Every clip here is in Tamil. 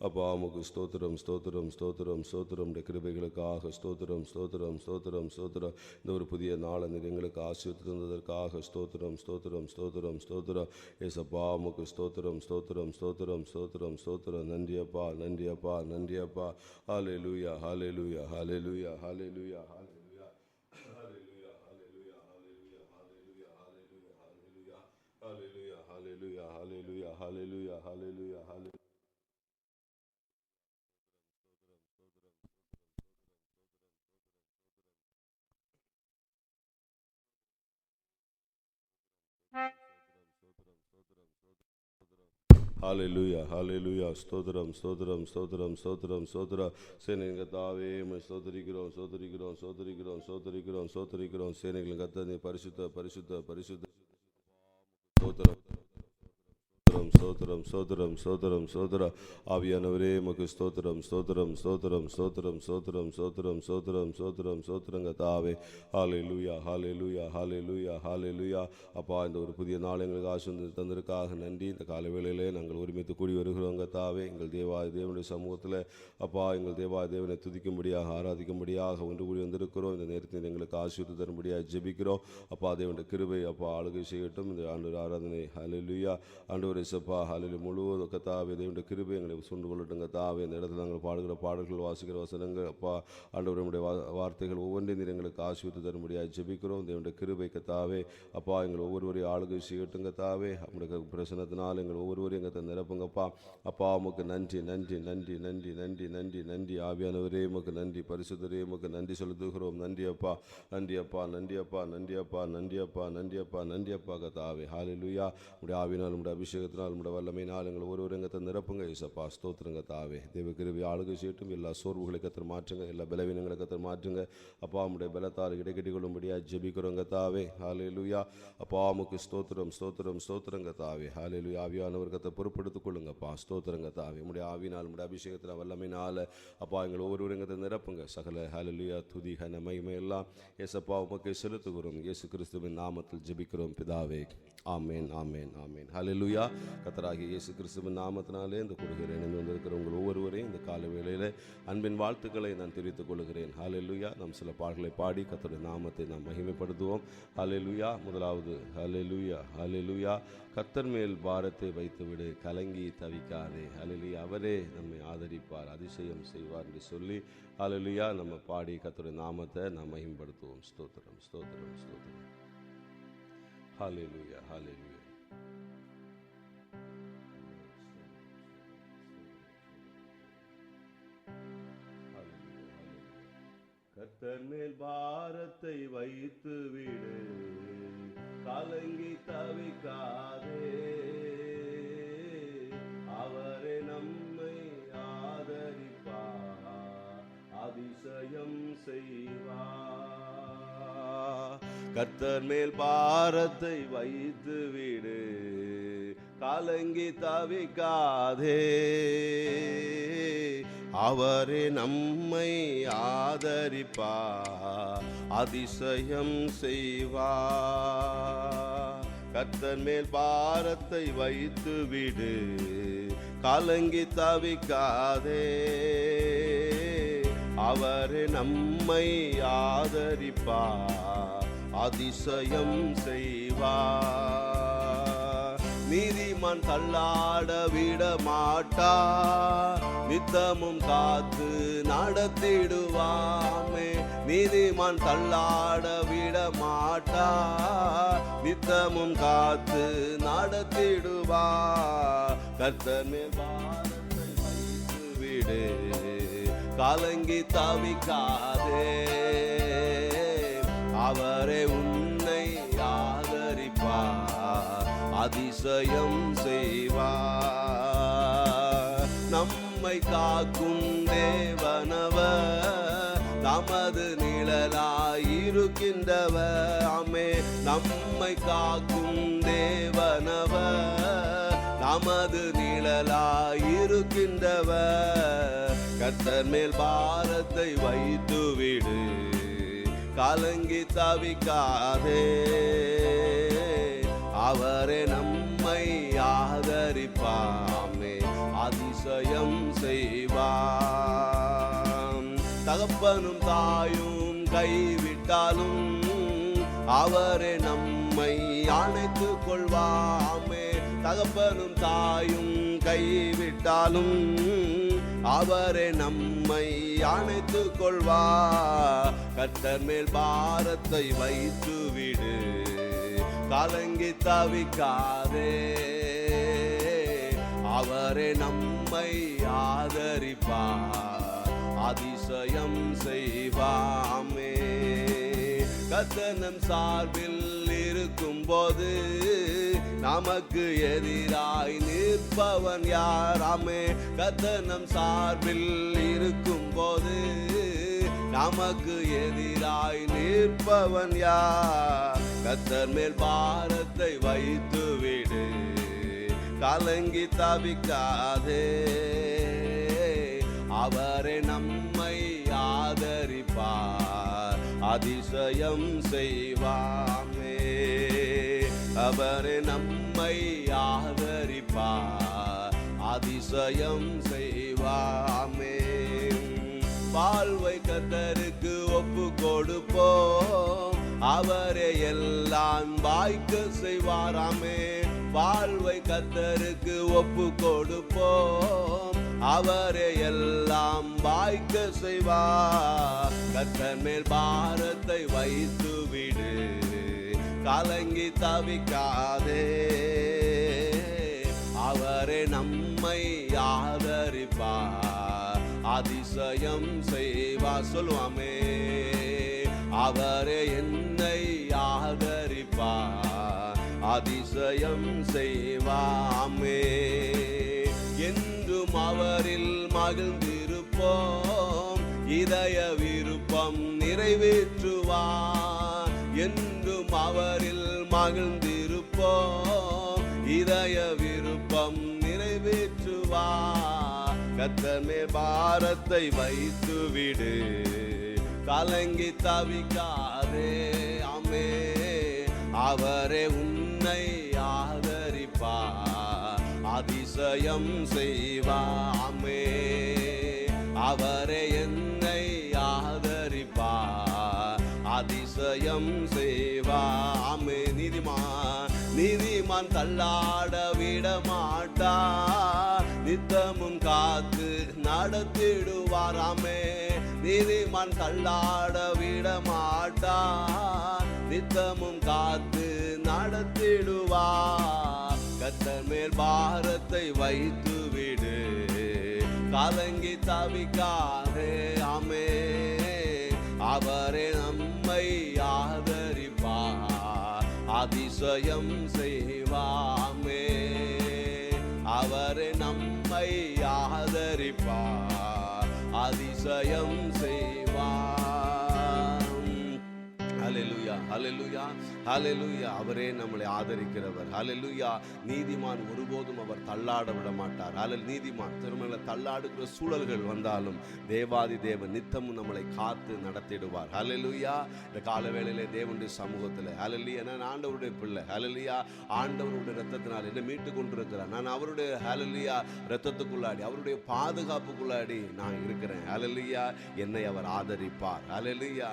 அப்பா உமக்கு ஸ்தோத்திரம் ஸ்தோத்திரம் ஸ்தோத்திரம் ஸ்தோத்திரம். இந்த கிருபைகளுக்காக ஸ்தோத்திரம் ஸ்தோத்திரம் ஸ்தோத்திரம் ஸ்தோத்திரம். இந்த ஒரு புதிய நாளை நீர் எங்களுக்கு ஆசீர்வதித்ததற்காக ஸ்தோத்திரம் ஸ்தோத்திரம் ஸ்தோத்திரம் ஸ்தோத்திரம். ஏசப்பா உமக்கு ஸ்தோத்திரம் ஸ்தோத்திரம் ஸ்தோத்திரம் ஸ்தோத்திரம் ஸ்தோத்திரம். நன்றியப்பா நன்றியப்பா நன்றியப்பா. ஹல்லேலூயா ஹல்லேலூயா ஹல்லேலூயா ஹல்லேலூயா ஹல்லேலூயா ஹல்லேலூயா ஹல்லேலூயா ஹல்லேலூயா ஹல்லேலூயா ஹல்லேலூயா ஹல்லேலூயா ஹல்லேலூயா ஹல்லேலூயா ஹல்லேலூயா ஹல்லேலூயா. ஹல்லேலூயா ஹல்லேலூயா. ஸ்தோத்திரம் ஸ்தோத்திரம் ஸ்தோத்திரம் ஸ்தோத்திரம் ஸ்தோத்திரம். சேனையின் கர்த்தாவே உம்மை ஸ்தோத்திரிக்கிறோம் ஸ்தோத்திரிக்கிறோம் ஸ்தோத்திரிக்கிறோம் ஸ்தோத்திரிக்கிறோம் ஸ்தோத்திரிக்கிறோம். சேனைகளின் கர்த்தர் நீ பரிசுத்த பரிசுத்த பரிசுத்த. ஸ்தோத்திரம் ஸ்தோத்திரம் ஸ்தோத்திரம் ஸ்தோத்திரம் ஸ்தோத்திரம். ஆவியானவரே உமக்கு ஸ்தோத்திரம் ஸ்தோத்திரம் ஸ்தோத்திரம் ஸ்தோத்திரம் ஸ்தோத்திரம் ஸ்தோத்திரம் ஸ்தோத்திரம் ஸ்தோத்திரம் ஸ்தோத்திரங்க தாவே. ஹல்லேலூயா ஹல்லேலூயா ஹல்லேலூயா ஹல்லேலூயா. அப்பா இந்த ஒரு புதிய நாள் எங்களுக்கு ஆசீர்வாதம் தந்ததற்காக நன்றி. இந்த காலை வேளையிலே நாங்கள் ஒருமித்து கூடி வருகிறோங்க தாவே. எங்கள் தேவனுடைய சமூகத்தில் அப்பா எங்கள் தேவனை துதிக்கும்படியாக ஆராதிக்கும்படியாக ஒன்று கூடி வந்திருக்கிறோம். இந்த நேரத்தில் எங்களுக்கு ஆசீர்வாதம் தரும்படியாக ஜெபிக்கிறோம். அப்பா தேவனுடைய கிருபை அப்பா ஆளுகை செய்யட்டும் இந்த ஆண்டு ஆராதனை. ஹல்லேலூயா. ஆண்டவரே சப்பா ஹல்லேலூயா. முழுவதும் கத்தாவே தேவனுடைய கிருபை எங்களை சூழ்ந்து கொள்ளட்டுங்க தாவே. இந்த இடத்துல நாங்கள் பாடுகிற பாடல்கள் வாசிக்கிற வசனங்கள் அப்பா ஆண்டவருடைய வார்த்தைகள் ஒவ்வொன்றையும் நீர் எங்களுக்கு ஆசீர்வாதம் தரும்படியாக ஜெபிக்கிறோம். தேவனுடைய கிருபை கத்தாவே அப்பா எங்கள் ஒவ்வொருவரையும் ஆளுகை செய்யட்டுங்க தாவே. நம்முடைய பிரசனத்தினால் எங்கள் ஒவ்வொருவரையும் எங்கள் நிரப்புங்கப்பா. அப்பா உமக்கு நன்றி நன்றி நன்றி நன்றி நன்றி நன்றி நன்றி. ஆவியானவரே உமக்கு நன்றி. பரிசுத்தரே உமக்கு நன்றி செலுத்துகிறோம். நன்றி அப்பா நன்றி அப்பா நன்றி அப்பா நன்றி அப்பா நன்றி அப்பா நன்றி அப்பா நன்றி அப்பா கத்தாவே. ஹல்லேலூயா. உடைய ஆவினால் உடைய அபிஷேகத்தினால் உடைய வல்லமையினால் எங்கள் ஒருவர் எங்கத்தை நிரப்புங்க இயேசப்பா. ஸ்தோத்திரங்க தாவே. தேவ கிருபை ஆளுகை செய்யட்டும். எல்லா சோர்வுகளை கத்தர் மாற்றுங்க. எல்லா பலவீனங்களை கத்தர் மாற்றுங்க. அப்பா உடைய பலத்தால் இடைக்கட்டி கொள்ளும்படியாக ஜெபிக்கிறோங்க தாவே. ஹல்லேலூயா. அப்பா உமக்கு ஸ்தோத்திரம் ஸ்தோத்திரம் ஸ்தோத்திரங்க தாவே. ஹல்லேலூயா. ஆவியானவர் கத்தை பொறுப்படுத்திக் கொள்ளுங்கப்பா. ஸ்தோத்திரங்க தாவே. உடைய ஆவினால் உடைய அபிஷேகத்தில் வல்லமையினால் அப்பா எங்கள் ஒவ்வொரு எங்கத்தை நிரப்புங்க. சகல ஹல்லேலூயா துதி கன மகிமை எல்லாம் இயேசப்பா உமக்கு செலுத்துகிறோம். இயேசு கிறிஸ்துவின் நாமத்தில் ஜெபிக்கிறோம் பிதாவே. ஆமேன் ஆமேன் ஆமேன். ஹல்லேலூயா. கர்த்தராகிய இயேசு கிறிஸ்துவின் நாமத்தினாலே இந்த கொடுகிற இணைந்து வந்திருக்கிற உங்கள் ஒவ்வொருவரையும் இந்த காலை வேளையில் அன்பின் வாழ்த்துக்களை நான் தெரிவித்துக் கொள்கிறேன். ஹல்லேலூயா. நாம் சில பாடல்களை பாடி கர்த்தருடைய நாமத்தை நாம் மகிமைப்படுத்துவோம். ஹல்லேலூயா. முதலாவது ஹல்லேலூயா ஹல்லேலூயா. கர்த்தர் மேல் பாரத்தை வைத்துவிடு, கலங்கி தவிக்காதே. ஹல்லேலூயா. அவரே நம்மை ஆதரிப்பார், அதிசயம் செய்வார் என்று சொல்லி ஹல்லேலூயா நம்ம பாடி கர்த்தருடைய நாமத்தை நாம் மகிமைப்படுத்துவோம். ஸ்தோத்திரம் ஸ்தோத்திரம் ஸ்தோத்திரம். ஹல்லேலூயா ஹல்லேலூயா. கர்த்தர் மேல் பாரத்தை வைத்து விடு, கலங்கி தவிக்காதே. அவரே நம்மை ஆதரிப்பார், அதிசயம் செய்வார். கர்த்தர் மேல் பாரத்தை வைத்து விடு, கலங்கி தவிக்காதே. அவரே நம்மை ஆதரிப்பார், அதிசயம் செய்வார். கர்த்தர் மேல் பாரத்தை வைத்து விடு, கலங்கி தவிக்காதே. அவரே நம்மை ஆதரிப்பார், அதிசயம் செய்வார். நீதிமான் தள்ளாட விட மாட்டார், நித்தமும் காத்து நடத்திடுவாமே. நீதிமான் தள்ளாட விட மாட்டார், நித்தமும் காத்து நடத்திடுவார். கர்த்தர் மேல் பாரத்தை வைத்து விடு, கலங்கி தவிக்காதே. அவரே உன்னை ஆதரிப்பார், அதிசயம் செய்வார். நம்மை காக்கும் தேவனவர், நமது நிழலாயிருக்கின்றவர். ஆமே. நம்மை காக்கும் தேவனவர், நமது நிழலாயிருக்கின்றவர். கர்த்தர் மேல் பாரத்தை வைத்து விடு, கலங்கி தவிக்காதே. அவரே நம்மை ஆதரிப்பாமே, அதிசயம் செய்வார். தகப்பனும் தாயும் கைவிட்டாலும் அவரே நம்மை அணைத்துக் கொள்வாமே. தகப்பனும் தாயும் கைவிட்டாலும் அவரே நம்மை அணைத்துக் கொள்வார். கர்த்தர் மேல் பாரத்தை வைத்து விடு, கலங்கி தவிக்காதே. அவரே நம்மை ஆதரிப்பார், அதிசயம் செய்வாமே. கர்த்தர் நம் சார்பில் இருக்கும் போது நமக்கு எதிராய் நிற்பவன் யாராமே. கர்த்தர் நம் சார்பில் இருக்கும் போது நமக்கு எதிராய் நிற்பவன் யார்? கர்த்தர் மேல் பாரத்தை வைத்து விடு, கலங்கி தவிக்காதே. அவரே நம்மை ஆதரிப்பார், அதிசயம் செய்வாமே. அவரே நம்மை ஆதரிப்பார், அதிசயம் செய்வாமே. வாழ்வை கர்த்தருக்கு ஒப்பு கொடுப்போம், அவரே எல்லாம் வாய்க்க செய்வாராமே. வாழ்வை கர்த்தருக்கு ஒப்பு கொடுப்போம், அவரே எல்லாம் வாய்க்க செய்வார். கர்த்தர் மேல் பாரத்தை வைத்து விடு, கலங்கி தவிக்காதே. அவரே நம்மை ஆதரிப்பார், அதிசயம் செய்வார். சொல்லுவாமே, அவரே என்னை ஆதரிப்பார், அதிசயம் செய்வாமே. என்றும் அவரில் மகிழ்ந்திருப்போம், இதய விருப்பம் நிறைவேற்றுவார். என்றும் அவரில் மகிழ்ந்திருப்போம், இதய விருப்பம் நிறைவேற்றுவார். கர்த்தர் மேல் பாரத்தை வைத்து விடு, கலங்கி தவிக்காதே. ஆமே, அவரே உன்னை ஆதரிப்பார், அதிசயம் செய்வாமே. அவரே என்னை ஆதரிப்பார், அதிசயம் செய்வாமே. நீதிமான் தள்ளாட விட மாட்டார், நித்தமும் காத்து நடத்திடுவாராமே. நீதிமான் தள்ளாட விட மாட்டார், நித்தமும் காத்து நடத்திடுவார். கர்த்தர் மேல் பாரத்தை வைத்து விடு, கலங்கி தவிக்காதே. ஆமே, அவரே நம்மை ஆதரிப்பார், அதிசயம் செய்வாமே. அவரே நம்மை ஆதரிப்பார், அதிசயம் செய்வார். ஹல்லேலூயா, ஹல்லேலூயா, ஹல்லேலூயா. அவரே நம்மளை ஆதரிக்கிறவர். ஹல்லேலூயா. நீதிமான் ஒருபோதும் அவர் தள்ளாட விட மாட்டார். நீதிமான் திருமண தள்ளாடுகிற சூழல்கள் வந்தாலும் தேவாதி தேவன் நித்தமும் நம்மளை காத்து நடத்திடுவார். ஹல்லேலூயா. இந்த கால வேளையிலே தேவனுடைய சமூகத்தில் ஹல்லேலூயா, நான் ஆண்டவருடைய பிள்ளை. ஹல்லேலூயா. ஆண்டவருடைய இரத்தத்தினால் என்னை மீட்டு கொண்டிருக்கிறார். நான் அவருடைய ஹல்லேலூயா இரத்தத்துக்குள்ளாடி, அவருடைய பாதுகாப்புக்குள்ளாடி நான் இருக்கிறேன். ஹல்லேலூயா. என்னை அவர் ஆதரிப்பார். ஹல்லேலூயா.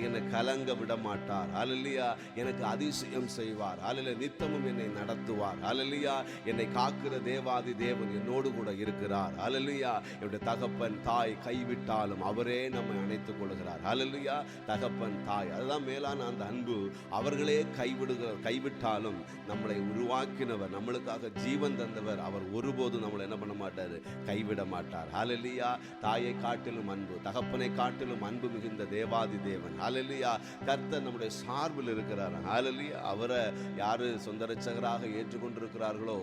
என்னை கலங்க விட மாட்டார். ஹல்லேலூயா. எனக்கு அதிசயம் செய்வார். ஹல்லேலூயா. நித்தமும் என்னை நடத்துவார். ஹல்லேலூயா. என்னை காக்கிற தேவாதி தேவன் என்னோடு கூட இருக்கிறார். ஹல்லேலூயா. என்னுடைய தகப்பன் தாய் கைவிட்டாலும் அவரே நம்மை அணைத்துக் கொள்கிறார். ஹல்லேலூயா. தகப்பன் தாய், அதுதான் மேலான அந்த அன்பு. அவர்களே கைவிட்டாலும் நம்மளை உருவாக்கினவர், நம்மளுக்காக ஜீவன் தந்தவர், அவர் ஒருபோதும் நம்மளை என்ன பண்ண மாட்டார், கைவிட மாட்டார். ஹல்லேலூயா. தாயை காட்டிலும் அன்பு, தகப்பனை காட்டிலும் அன்பு மிகுந்த தேவாதி தேவன். ஹல்லேலூயா. கர்த்தர் நம்முடைய சார்பில் இருக்கிறார். ஹல்லேலூயா. அவரை யாரு சொந்த இரட்சகராக ஏற்றுக்கொண்டிருக்கிறார்களோ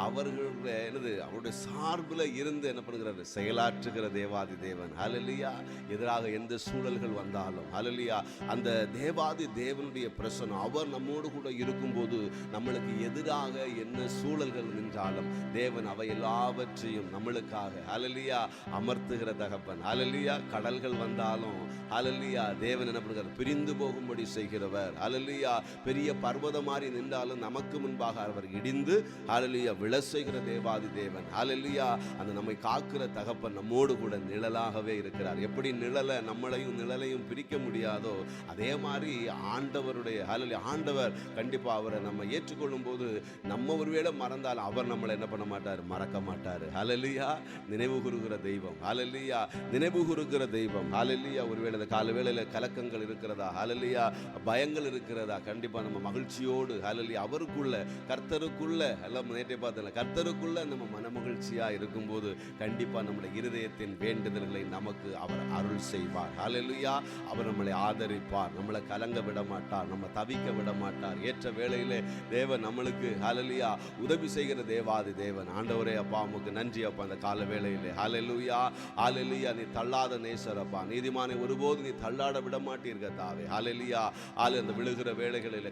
அவர்களுடைய அவருடைய சார்பில் இருந்து என்ன பண்ணுகிறார், செயலாற்றுகிற தேவாதி தேவன். ஹல்லேலூயா. எதிராக எந்த சூழல்கள் வந்தாலும் ஹல்லேலூயா, அந்த தேவாதி தேவனுடைய பிரசன்னம் அவர் நம்மோடு கூட இருக்கும்போது நம்மளுக்கு எதிராக என்ன சூழல்கள் நின்றாலும் தேவன் அவை எல்லாவற்றையும் நம்மளுக்காக ஹல்லேலூயா அமர்த்துகிற தகப்பன். ஹல்லேலூயா. கடல்கள் வந்தாலும் ஹல்லேலூயா தேவன் என்ன பண்ணுகிறார், பிரிந்து போகும்படி செய்கிறவர். செய்கிறவர். ஹல்லேலூயா. பெரிய பர்வதம் மாதிரி நின்றாலும் நமக்கு முன்பாக அவர் இடிந்து ஹல்லேலூயா விழ செய்கிற தேவாதி தேவன். ஹல்லேலூயா. அந்த நம்மை காக்கிற தகப்பன் நம்மோடு கூட நிழலாகவே இருக்கிறார். எப்படி நம்மளையும் நிழலையும் பிரிக்க முடியாதோ அதே மாதிரி ஆண்டவருடைய ஹல்லேலூயா ஆண்டவர் கண்டிப்பா அவரை நம்ம ஏற்றுக்கொள்ளும் போது நம்ம ஒருவேளை மறந்தால் அவர் நம்மளை என்ன பண்ண மாட்டார், மறக்க மாட்டார். ஹல்லேலூயா. நினைவு கூறுகிற தெய்வம். ஹல்லேலூயா. நினைவு கூறுகிற தெய்வம். ஹல்லேலூயா. ஒருவேளை இந்த கால வேளையில கலக்கங்கள் இருக்கிறதா, ஹல்லேலூயா பயங்கள் இருக்கிறதா, கண்டிப்பா நம்ம மகிழ்ச்சியோடு ஹல்லேலூயா அவருக்குள்ள கர்த்தருக்குள்ள எல்லாம் நேற்றே பார்த்தல கர்த்தருக்குள்ள நம்ம மனமகிழ்ச்சியா இருக்கும்போது கண்டிப்பா நம்முடைய இருதயத்தின் வேண்டுதல்களை நமக்கு அவர் அருள் செய்வார். ஹல்லேலூயா. அவர் நம்மளை ஆதரிப்பார், நம்மளை கலங்க விட மாட்டார், நம்ம தவிக்க விட மாட்டார். ஏற்ற வேளையிலே தேவன் நம்மளுக்கு ஹல்லேலூயா உதவி செய்கிற தேவாதி தேவன். ஆண்டவரே அப்பா உமக்கு நன்றி அப்பா இந்த கால வேளையிலே. ஹல்லேலூயா. ஹல்லேலூயா. நீ தள்ளாத நேசர் அப்பா. நீதிமானை ஒருபோது நீ தள்ளாட விட மாட்டீர்கள் தாவே. ஹல்லேலூயா. அந்த விழுகிற வேளைகளில்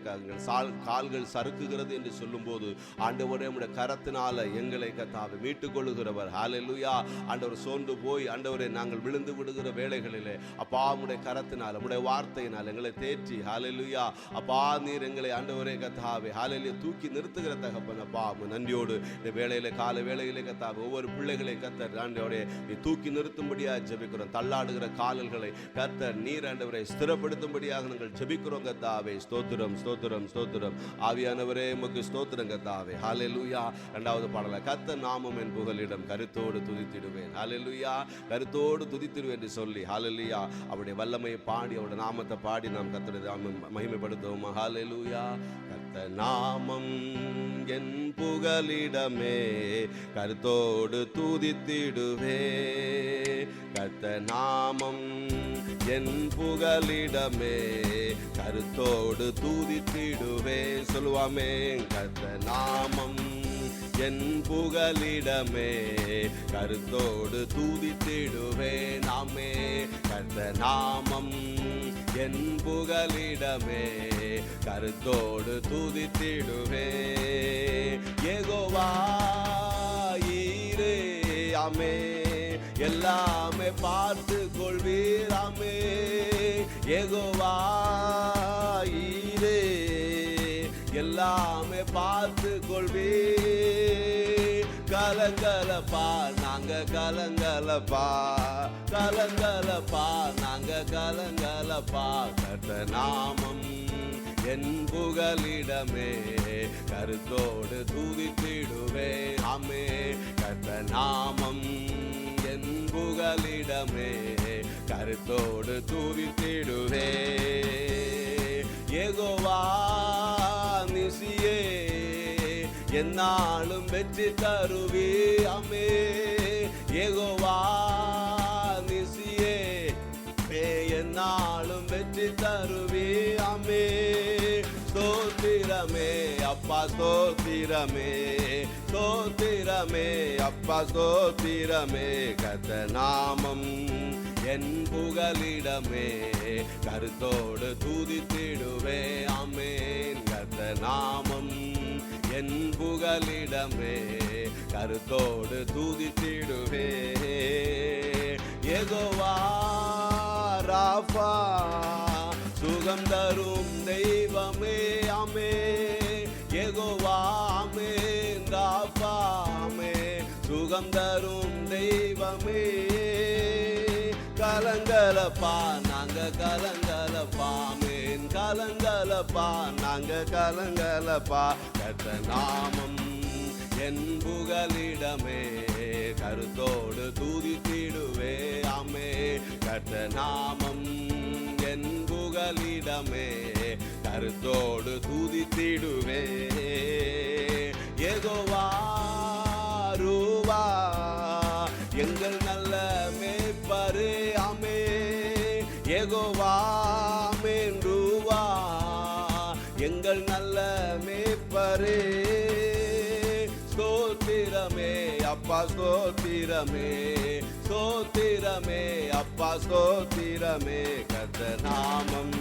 கால்கள் சறுக்குகிறது என்று சொல்லும் போது ஆண்டவரே உம்முடைய கரத்தினால எங்களை கத்தாவே மீட்டுக் கொள்ளுகிறவர். ஹல்லேலூயா. ஆண்டவர் சோர்ந்து போய் ஆண்டவரே நாங்கள் விழுந்து விடுகிற வேளைகளிலே அப்பா உம்முடைய கரத்தினால் உம்முடைய வார்த்தையினால் எங்களை தேற்றி ஹல்லேலூயா அப்பா நீர் எங்களை ஆண்டவரே கத்தாவே ஹல்லேலூயா தூக்கி நிறுத்துகிற தகப்பன் அப்பா நன்றியோடு இந்த வேளையிலே கால வேளையிலே கத்தாவே ஒவ்வொரு பிள்ளைகளை கத்தர் ஆண்டவரே நீ தூக்கி நிறுத்தும்படியா ஜெபிக்கிறோம். தள்ளாடுகிற கால்களை கத்தர் நீர் ஆண்டவரை ஸ்திரப்படுத்தும்படியாக நாங்கள் ஜெபிக்கிறோம் கத்தாவே. ஸ்தோத்திரம் ஸ்தோத்திரம் ஸ்தோத்திரம். ஆவியானவரே உமக்கு ஸ்தோத்திரம் கத்தாவே. ஹல்லேலூயா. இரண்டாவது பாடல கர்த்தர் நாமம் என் புகலிடம் கருத்தோடு துதித்திடுவேன். ஹல்லேலூயா. கருத்தோடு துதித்திடுவேன் என்று சொல்லி ஹல்லேலூயா அவருடைய வல்லமையை பாடி அவருடைய நாமத்தை பாடி நாம் கர்த்தருடைய மகிமைப்படுத்துவோம். ஹல்லேலூயா. கர்த்தர் நாமம் என் புகலிடமே கருத்தோடு துதித்திடுவே. கர்த்தர் நாமம் என் புகலிடமே கருத்தோடு துதித்திடுவே. சொல்லுவாமே. கர்த்தர் நாமம் என் புகலிடமே கருத்தோடு துதித்திடுவே. நாமே கர்த்தர் நாமம் என் புகலிடமே கருத்தோடு துதித்திடுவே. யெகோவா ஈரே ஆமே எல்லாமே பார்த்து கொள்வீராமே. யெகோவா ஈரே எல்லாமே பார்த்து கொள்வே. கலங்கலப்பா நாங்க கலங்கலப்பா கலங்கலப்பா நாங்க கலங்கலப்பா. கர்த்தர் நாமம் என் புகலிடமே கருத்தோடு துதித்திடுவே. ஆமே. கர்த்தர் நாமம் என் புகலிடமே கருத்தோடு துதித்திடுவே. யெகோவா நிசியே என்னாலும் வெற்றி தருவே. ஆமே. யெகோவா நிசியே என்னாலும் வெற்றி தருவே. ஆமே. ஸ்தோத்திரமே அப்பா ஸ்தோத்திரமே ஸ்தோத்திரமே அப்பா ஸ்தோத்திரமே. கர்த்தர் நாமம் என் புகலிடமே கருத்தோடு துதித்திடுவே. ஆமென். கர்த்தர் நாமம் என் புகலிடமே கருத்தோடு துதித்திடுவே. யெகோவா ராஃபா சுகம் தரும் தெய்வமே. ஆமே. யெகோவா ஆமென். ராஃபா ஆமென். சுகம் தரும் தெய்வமே. கலங்கலப்பா நாங்க கலங்கலப்பா. ஆமென். கலங்கலப்பா நாங்க கலங்கலப்பா. கர்த்தர் நாமம் என் புகலிடமே கருத்தோடு துதித்திடுவே. ஆமே. கர்த்தர் நாமம் என் புகலிடமே கருத்தோடு துதித்திடுவே. யெகோவா ரூவா எங்கள் நல்ல மேய்ப்பரே. ஆமே. யெகோவா ஆமென். ரூவா எங்கள் நல்ல மேய்ப்பரே. ஸ்தோத்திரமே அப்பா ஸ்தோத்திரமே ஸ்தோத்திரமே அப்பா ஸ்தோத்திரமே. கர்த்தர் நாமம்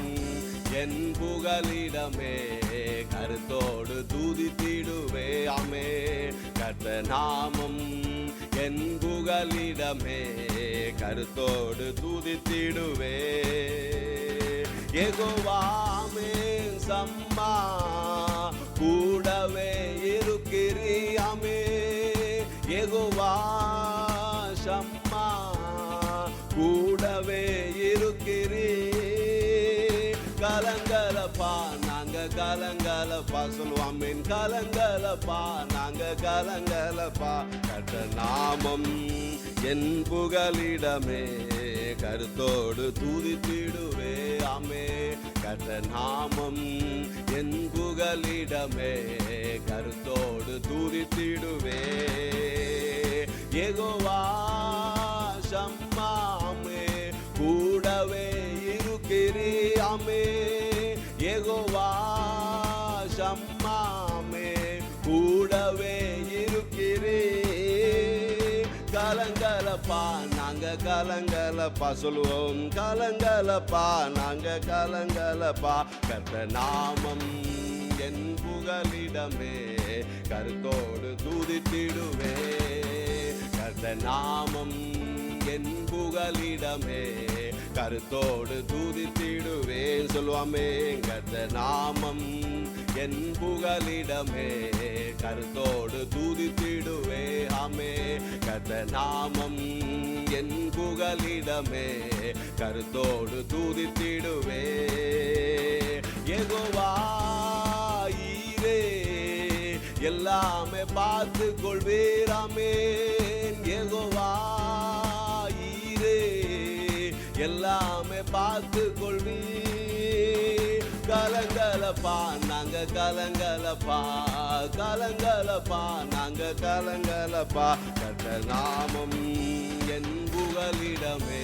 என் புகலிடமே கருத்தோடு துதித்திடுவே. ஆமே. கர்த்தர் நாமம் என் புகலிடமே கருத்தோடு துதித்திடுவே. யெகோவாமே சம்மா கூடவே இருக்கிறியாமே. யெகோவா சம்மா கூடவே இருக்கிறீ. கலங்கலப்பா நாங்க கலங்கலப்பா சொல்லுவோம். கலங்கலப்பா நாங்க கலங்கலப்பா. கர்த்த நாமம் என் புகலிடமே கருத்தோடு துதித்திடுவே. ஆமே. கர்த்த நாமம் என் புகலிடமே கருத்தோடு துதித்திடுவே. யெகோவா சம்மாமே கூடவே இருக்கிறியாமே. யெகோவா சம்மாமே கூடவே இருக்கிறீ. கலங்கலப்பா நாங்க கலங்கலப்பா சொல்லுவோம். கலங்கலப்பா நாங்க கலங்கலப்பா. கர்த்த நாமம் என் புகலிடமே கருத்தோடு துதித்திடுவே. கர்த்த நாமம் என் புகலிடமே கருத்தோடு துதித்திடுவேன் சொல்லுவாமே. கர்த்த நாமம் என் புகலிடமே கருத்தோடு துதித்திடுவே. ஆமே. கர்த்த நாமம் என் புகலிடமே கருத்தோடு துதித்திடுவே. யெகோவா ஈரே எல்லாமே பார்த்து கொள்வீராமே. யெகோவா ஈரே எல்லாமே பார்த்து கொள்வீ. கலங்கலப்பா நாங்க கலங்கலப்பா. கலங்கலப்பா நாங்க கலங்கலப்பா. கர்த்த நாமம் என் புகலிடமே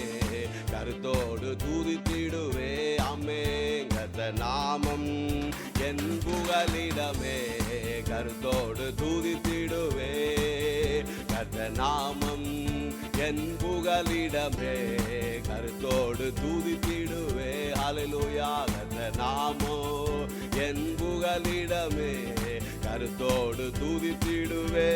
கருத்தோடு துதித்திடுவே. ஆமே. கர்த்த நாமம் என் புகலிடமே கருத்தோடு துதித்திடுவே. கர்த்த நாமம் என் புகலிடமே கருத்தோடு துதித்திடுவே. ஹல்லேலூயா. கர்த்த நாமோ என் புகலிடமே கருத்தோடு துதித்திடுவே.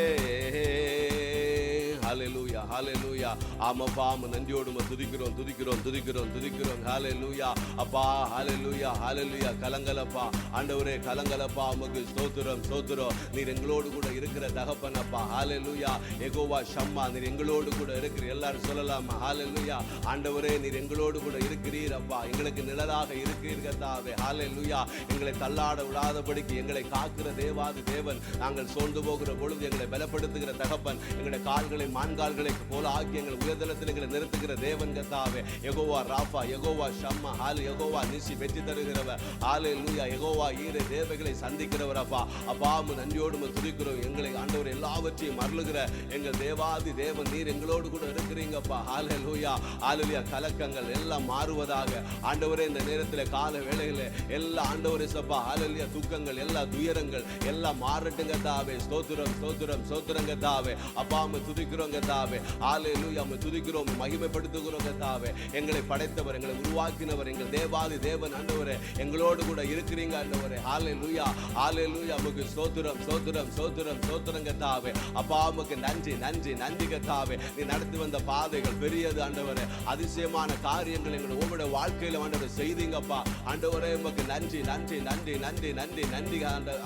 ஹல்லேலூயா ஹல்லேலூயா. ஆமாப்பா ஆமா நன்றியோடு துதிக்கிறோம் துதிக்கிறோம் துதிக்கிறோம் துதிக்கிறோம். ஹல்லேலூயா அப்பா. ஹல்லேலூயா ஹல்லேலூயா. கலங்கலப்பா ஆண்டவரே கலங்கலப்பா. உமக்கு ஸ்தோத்திரம் ஸ்தோத்திரம். நீர் எங்களோடு கூட இருக்கிற தகப்பன் அப்பா. ஹல்லேலூயா. யெகோவா ஷம்மா நீர் எங்களோடு கூட இருக்கிற. எல்லாரும் சொல்லலாம் ஹல்லேலூயா. ஆண்டவரே நீர் எங்களோடு கூட இருக்கிறீர் அப்பா. எங்களுக்கு நிழலாக இருக்கிறீர் கர்த்தாவே. ஹல்லேலூயா. எங்களை தள்ளாட விடாதபடிக்கு எங்களை காக்கிற தேவாதி தேவன். நாங்கள் சோர்ந்து போகிற பொழுது எங்களை பலப்படுத்துகிற தகப்பன். எங்களுடைய கால்களை மான்கால்களை போல ஆக்கி எங்கள் உயர்தலத்தில் எங்களை நிறுத்துகிற தேவன் கர்த்தாவே. யெகோவா ராஃபா யெகோவா ஷம்மா ஹால் யெகோவா நிசி வெற்றி தருகிறவர். ஹல்லேலூயா. யெகோவா ஈரே தேவைகளை சந்திக்கிறவர் அப்பா. அப்பா நன்றியோடு துதிக்கிறோம். எங்களை ஆண்டவர் எல்லாவற்றையும் மருளுகிற எங்கள் தேவாதி தேவன் நீர் எங்களோடு கூட இருக்கிறீங்கப்பா. ஹல்லேலூயா ஹல்லேலூயா. கலக்கங்கள் எல்லாம் மாறுவதாக ஆண்டவரே இந்த நேரத்தில் கால வேளையிலே எல்லா ஆண்டவரே சப்பா. ஹல்லேலூயா. துக்கங்கள் எல்லா துயரங்கள் எல்லாம் மாறட்டுங்க தாவே. ஸ்தோத்திரம் ஸ்தோத்திரம் ஸ்தோத்திரங்க தாவே. அப்பா துதிக்கிறோங்க தாவே. ஹல்லேலூயா. துதிக்கிறோம் மகிமைப்படுத்துகிறோங்க தாவே. எங்களை படைத்தவர் எங்களை உருவாக்கினவர் எங்கள் தேவாதி தேவன் ஆண்டவரே எங்களோடு கூட இருக்கிறீங்க ஆண்டவரே. ஹல்லேலூயா ஹல்லேலூயா. உமக்கு ஸ்தோத்திரம் ஸ்தோத்திரம் ஸ்தோத்திரம் ஸ்தோத்திரங்க தாவே. அப்பா உமக்கு நன்றி நன்றி நன்றி கர்த்தாவே. நீ நடத்தி வந்த பாதைகள் பெரியது ஆண்டவரே. அதிசயமான காரியங்கள் எங்கள் ஒவ்வொரு வாழ்க்கையில ஆண்டவரே செய்தீங்கப்பா. ஆண்டவரே உமக்கு நன்றி நன்றி நன்றி நன்றி நன்றி நன்றி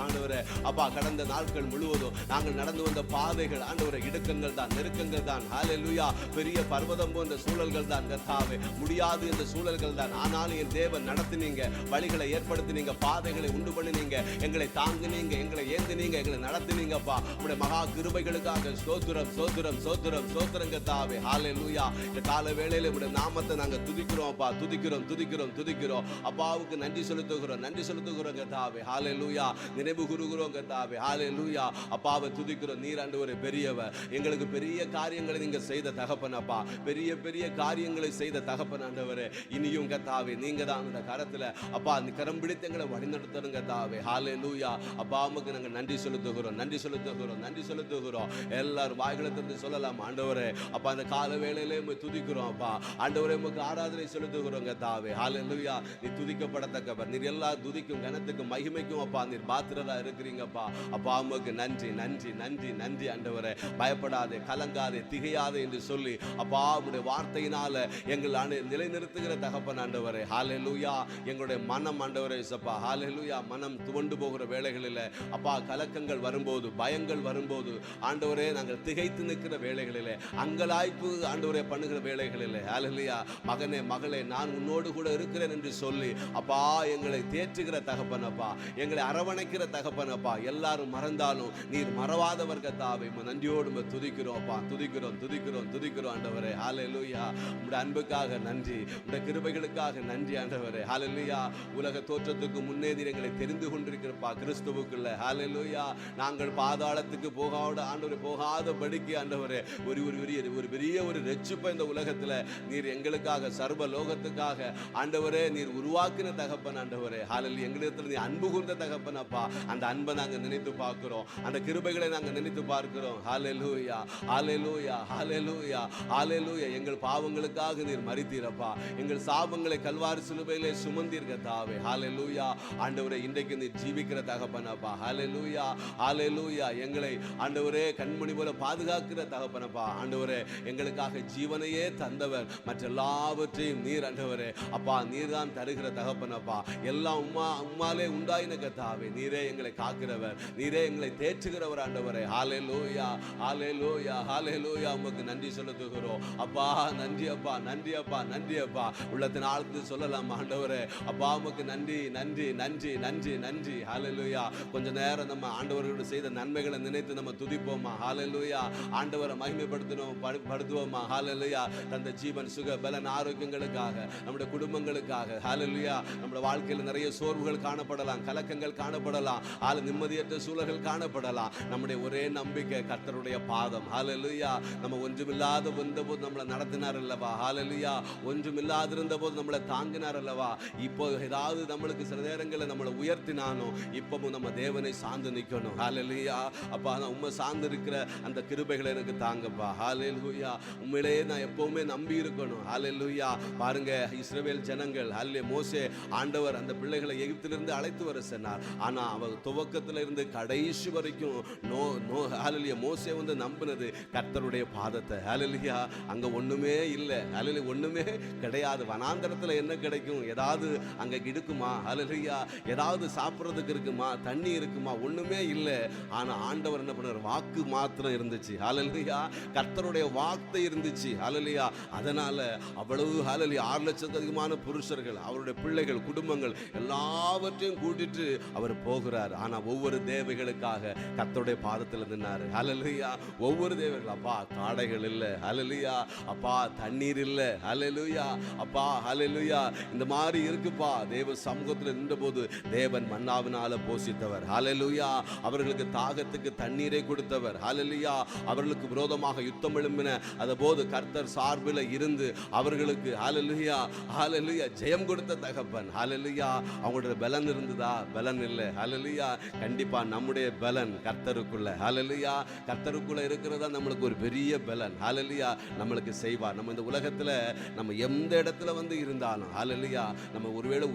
ஆண்டவரே. அப்பா கடந்த நாட்கள் முழுவதும் நாங்கள் நடந்து வந்த பாதைகள் ஆண்டவரே இடுக்கங்கள் தான் நெருக்கங்கள் தான். ஹல்லேலூயா. பெரிய பர்வதம் போன்ற சூழல்கள் தான் கர்த்தாவே. முடியாது என்ற சூழல்கள் தான். ஆனாலும் என் தேவன் நடத்தினீங்க. வழிகளை ஏற்படுத்தினீங்க. பாதைகளை உண்டு பண்ணினீங்க. எங்களை தாங்கினீங்க. எங்களை ஏந்தினீங்க. எங்களை நடத்தினீங்கப்பா. உடைய மகா கிருபைகளுக்காக ஸ்தோத்திரம் ஸ்தோத்திரம் ஸ்தோத்திரம் ஸ்தோத்திரம் கர்த்தாவே. ஹல்லேலூயா. இந்த கால வேளையில உடைய நாமத்தை நாங்கள் துதிக்கிறோம் அப்பா. துதிக்கிறோம் துதிக்கிறோம் துதிக்கிறோம். அப்பாவுக்கு நன்றி செலுத்துகிறோம் நன்றி செலுத்துகிறோம் கர்த்தாவே. ஹல்லேலூயா. நினைவு கூறுகிறோம் கர்த்தாவே. ஹல்லேலூயா. அப்பாவை துதிக்கிறோம். நீர் ஆண்டவரே பெரியவர். எங்களுக்கு பெரிய காரியங்களை நீங்க செய்த தகப்பன் அப்பா. பெரிய பெரிய காரியங்களை செய்த தகப்பன் ஆண்டவரே. இனியும் கர்த்தாவே நீங்க தான் அந்த கரத்துல அப்பா அந்த கரம் பிடித்து எங்களை வழிநடத்தணும் கர்த்தாவே. ஹல்லேலூயா. அப்பா உமக்கு நாங்கள் நன்றி செலுத்துகிறோம் நன்றி செலுத்துகிறோம் நன்றி செலுத்துகிறோம். எல்லாரும் வாய்களை திறந்து சொல்லலாம் ஆண்டவரே. அப்பா அந்த கால வேளையிலே துதிக்கிறோம் அப்பா. ஆண்டவரே உமக்கு ஆராதனை செலுத்துகிறோம் கர்த்தாவே. ஹல்லேலூயா. நீ துதிக்கப்படத்தக்கவர். நீர் எல்லா துதிக்கும் கனத்துக்கும் மகிமைக்கும் அப்பா நீர் பாத்திரரா இருக்கிறீங்கப்பா. அப்பா உமக்கு நன்றி நன்றி நன்றி நன்றி ஆண்டவரே. பயப்படாதே கலங்க கலங்காதே, திகையாதே என்று சொல்லி அப்பா உம்முடைய வார்த்தையினால எங்கள் நிலைநிறுத்துகிற தகப்பன் ஆண்டவரே. ஹல்லேலூயா. எங்களுடைய மனம் ஆண்டவரே இயேசப்பா, ஹல்லேலூயா, மனம் துவண்டு போகிற வேளைகளில் அப்பா கலக்கங்கள் வரும்போது, பயங்கள் வரும்போது ஆண்டவரே, நாங்கள் திகைத்து நிற்கிற வேளைகளிலே, அங்கலாய்ப்பு ஆண்டவரே பண்ணுகிற வேளைகளிலே, ஹல்லேலூயா, மகனே மகளே நான் உன்னோடு கூட இருக்கிறேன் என்று சொல்லி அப்பா எங்களை தேற்றுகிற தகப்பன் அப்பா, எங்களை அரவணைக்கிற தகப்பன் அப்பா. எல்லாரும் மறந்தாலும் நீர் மறவாதவர் கர்த்தாவே. நன்றியோடு துதிக்கிறோம் அப்பா, துதிக்கிறோம் துதிக்கிறோம் துதிக்கிறோம் ஆண்டவரே. ஹல்லேலூயா. உம்முடைய அன்புக்காக நன்றி, உம்முடைய கிருபைகளுக்காக நன்றி ஆண்டவரே. ஹல்லேலூயா. உலக தோற்றத்துக்கு முன்னே நீர் எங்களை தெரிந்து கொண்டிருக்கிறப்பா கிறிஸ்துவுக்குள்ள. ஹல்லேலூயா. நாங்கள் பாதாளத்துக்கு போகாத ஆண்டவரே, போகாதபடிக்கு ஆண்டவரே ஒரு பெரிய ஒரு ரட்சிப்பை இந்த உலகத்துல நீர் எங்களுக்காக சர்வ லோகத்துக்காக ஆண்டவரே நீர் உருவாக்கின தகப்பன் ஆண்டவரே. ஹல்லேலூயா. எங்களிடத்தில் நீ அன்பு கூர்ந்த தகப்பன் அப்பா. அந்த அன்பை நாங்க நினைத்து பார்க்கிறோம், அந்த கிருபைகளை நாங்க நினைத்து பார்க்கிறோம். ஹல்லேலூயா ஹல்லேலூயா ஹல்லேலூயா ஹல்லேலூயா. எங்கள் பாவங்களுக்காக நீர் மரித்தீரப்பா, எங்கள் சாபங்களை கல்வாரி சிலுவையிலே சுமந்தீர் கர்த்தாவே. ஹல்லேலூயா. ஆண்டவரே இன்றைக்கு நீர் ஜீவிக்கிற தகப்பனப்பா. ஹல்லேலூயா ஹல்லேலூயா. எங்களை ஆண்டவரே கண்மணி போல பாதுகாக்கிற தகப்பனப்பா. ஆண்டவரே எங்களுக்காக ஜீவனையே தந்தவர், மற்ற எல்லாவற்றையும் நீர் ஆண்டவரே அப்பா நீர் தான் தருகிற தகப்பனப்பா. எல்லாம் உம்மாலே உண்டாயின கர்த்தாவே. நீரே எங்களை காக்கிறவர், நீரே எங்களை தேற்றுகிறவர் ஆண்டவரே. ஹல்லேலூயா ஹல்லேலூயா ஹல்லேலூயா. உமக்கு நன்றி செலுத்துகிறோம் அப்பா. நன்றி அப்பா, நன்றி அப்பா, நன்றி அப்பா. உள்ளத்தின் ஆழ்த்து சொல்லலாம் ஆண்டவரே அப்பா உமக்கு நன்றி நன்றி நன்றி நன்றி நன்றி. ஹல்லேலூயா. கொஞ்ச நேரம் நம்ம ஆண்டவரோடு செய்த நன்மைகளை நினைத்து நம்ம துதிப்போமா. ஹல்லேலூயா. ஆண்டவரை மகிமைப்படுத்தணும் படுத்துவோமா. ஹல்லேலூயா. தந்த ஜீவன் சுக பலன் ஆரோக்கியங்களுக்காக, நம்முடைய குடும்பங்களுக்காக. ஹல்லேலூயா. நம்முடைய வாழ்க்கையில் நிறைய சோர்வுகள் காணப்படலாம், கலக்கங்கள் காணப்படலாம், நிம்மதியற்ற சூழல்கள் காணப்படலாம். நம்முடைய ஒரே நம்பிக்கை கர்த்தருடைய பாதம். ஹல்லேலூயா. நம்ம ஒன்றுமில்லாத வந்தபோது நம்மளை நடத்தினார் அல்லவா. ஹல்லேலூயா. ஒன்றுமில்லாதிருந்த போது நம்மளை தாங்கினார் அல்லவா. இப்போ ஏதாவது நம்மளுக்கு சில நேரங்களில் நம்மளை உயர்த்தினாலும் இப்பவும் நம்ம தேவனை சார்ந்து நிற்கணும். ஹல்லேலூயா. அப்பா நான் உண்மை சார்ந்து இருக்கிற அந்த கிருபைகளை எனக்கு தாங்கப்பா. ஹல்லேலூயா. உண்மையிலேயே நான் எப்பவுமே நம்பி இருக்கணும். ஹல்லேலூயா. பாருங்க இஸ்ரவேல் ஜனங்கள் மோசே ஆண்டவர் அந்த பிள்ளைகளை எகிப்திலிருந்து அழைத்து வர சொன்னார். ஆனா அவர் துவக்கத்தில் இருந்து கடைசி வரைக்கும் ஹல்லேலூயா மோசே வந்து நம்பினது கர்த்தருடைய பாதத்தை. ஹல்லேலூயா. அங்க ஒண்ணுமே இல்லை. ஹல்லேலூயா. ஒண்ணுமே கிடையாது. வனாந்தரத்துல என்ன கிடைக்கும்? ஏதாவது அங்க இருக்குமா? ஹல்லேலூயா. ஏதாவது சாப்பிட்றதுக்கு இருக்குமா? தண்ணி இருக்குமா? ஒண்ணுமே இல்லை. ஆனா ஆண்டவர் என்ன பண்ணார்? வாக்கு மாத்திரம் இருந்துச்சு. ஹல்லேலூயா. கர்த்தருடைய வார்த்தை இருந்துச்சு. ஹல்லேலூயா. அதனால அவ்வளவு ஹல்லேலூயா 6 லட்சத்துக்கு அதிகமான புருஷர்கள், அவருடைய பிள்ளைகள், குடும்பங்கள் எல்லாவற்றையும் கூட்டிட்டு அவர் போகிறார். ஆனா ஒவ்வொரு தேவைகளுக்காக கர்த்தருடைய பாதத்தில் நின்னாரு. ஹல்லேலூயா. ஒவ்வொரு தேவைகள் அப்பா காடைகள் இல்லை. ஹல்லேலூயா. அப்பா தண்ணீர் இல்லை. ஹல்லேலூயா. அப்பா ஹல்லேலூயா. இந்த மாதிரி இருக்குப்பா. தேவ சமூகத்தில் நின்றபோது தேவன் மன்னாவினால போஷித்தவர். ஹல்லேலூயா. அவர்களுக்கு தாகத்துக்கு தண்ணீரை கொடுத்தவர். ஹல்லேலூயா. அவர்களுக்கு விரோதமாக யுத்தம் எழும்பின அதபோது கர்த்தர் சார்பில் இருந்து அவர்களுக்கு ஹல்லேலூயா ஹல்லேலூயா ஜெயம் கொடுத்த தகப்பன். ஹல்லேலூயா. அவங்களுடைய பலன் இருந்ததா? பலன் இல்லை. ஹல்லேலூயா. கண்டிப்பா நம்முடைய பலன் கர்த்தருக்குள்ள. ஹல்லேலூயா. கர்த்தருக்குள்ள இருக்கிறதா நம்மளுக்கு ஒரு பெரிய பலன். ஹல்லேலூயா. நம்மளுக்கு செய்வார். நம்ம இந்த உலகத்துல நம்ம எந்த இடத்துல வந்து இருந்தாலும் ஹல்லேலூயா, நம்ம ஒருவேளை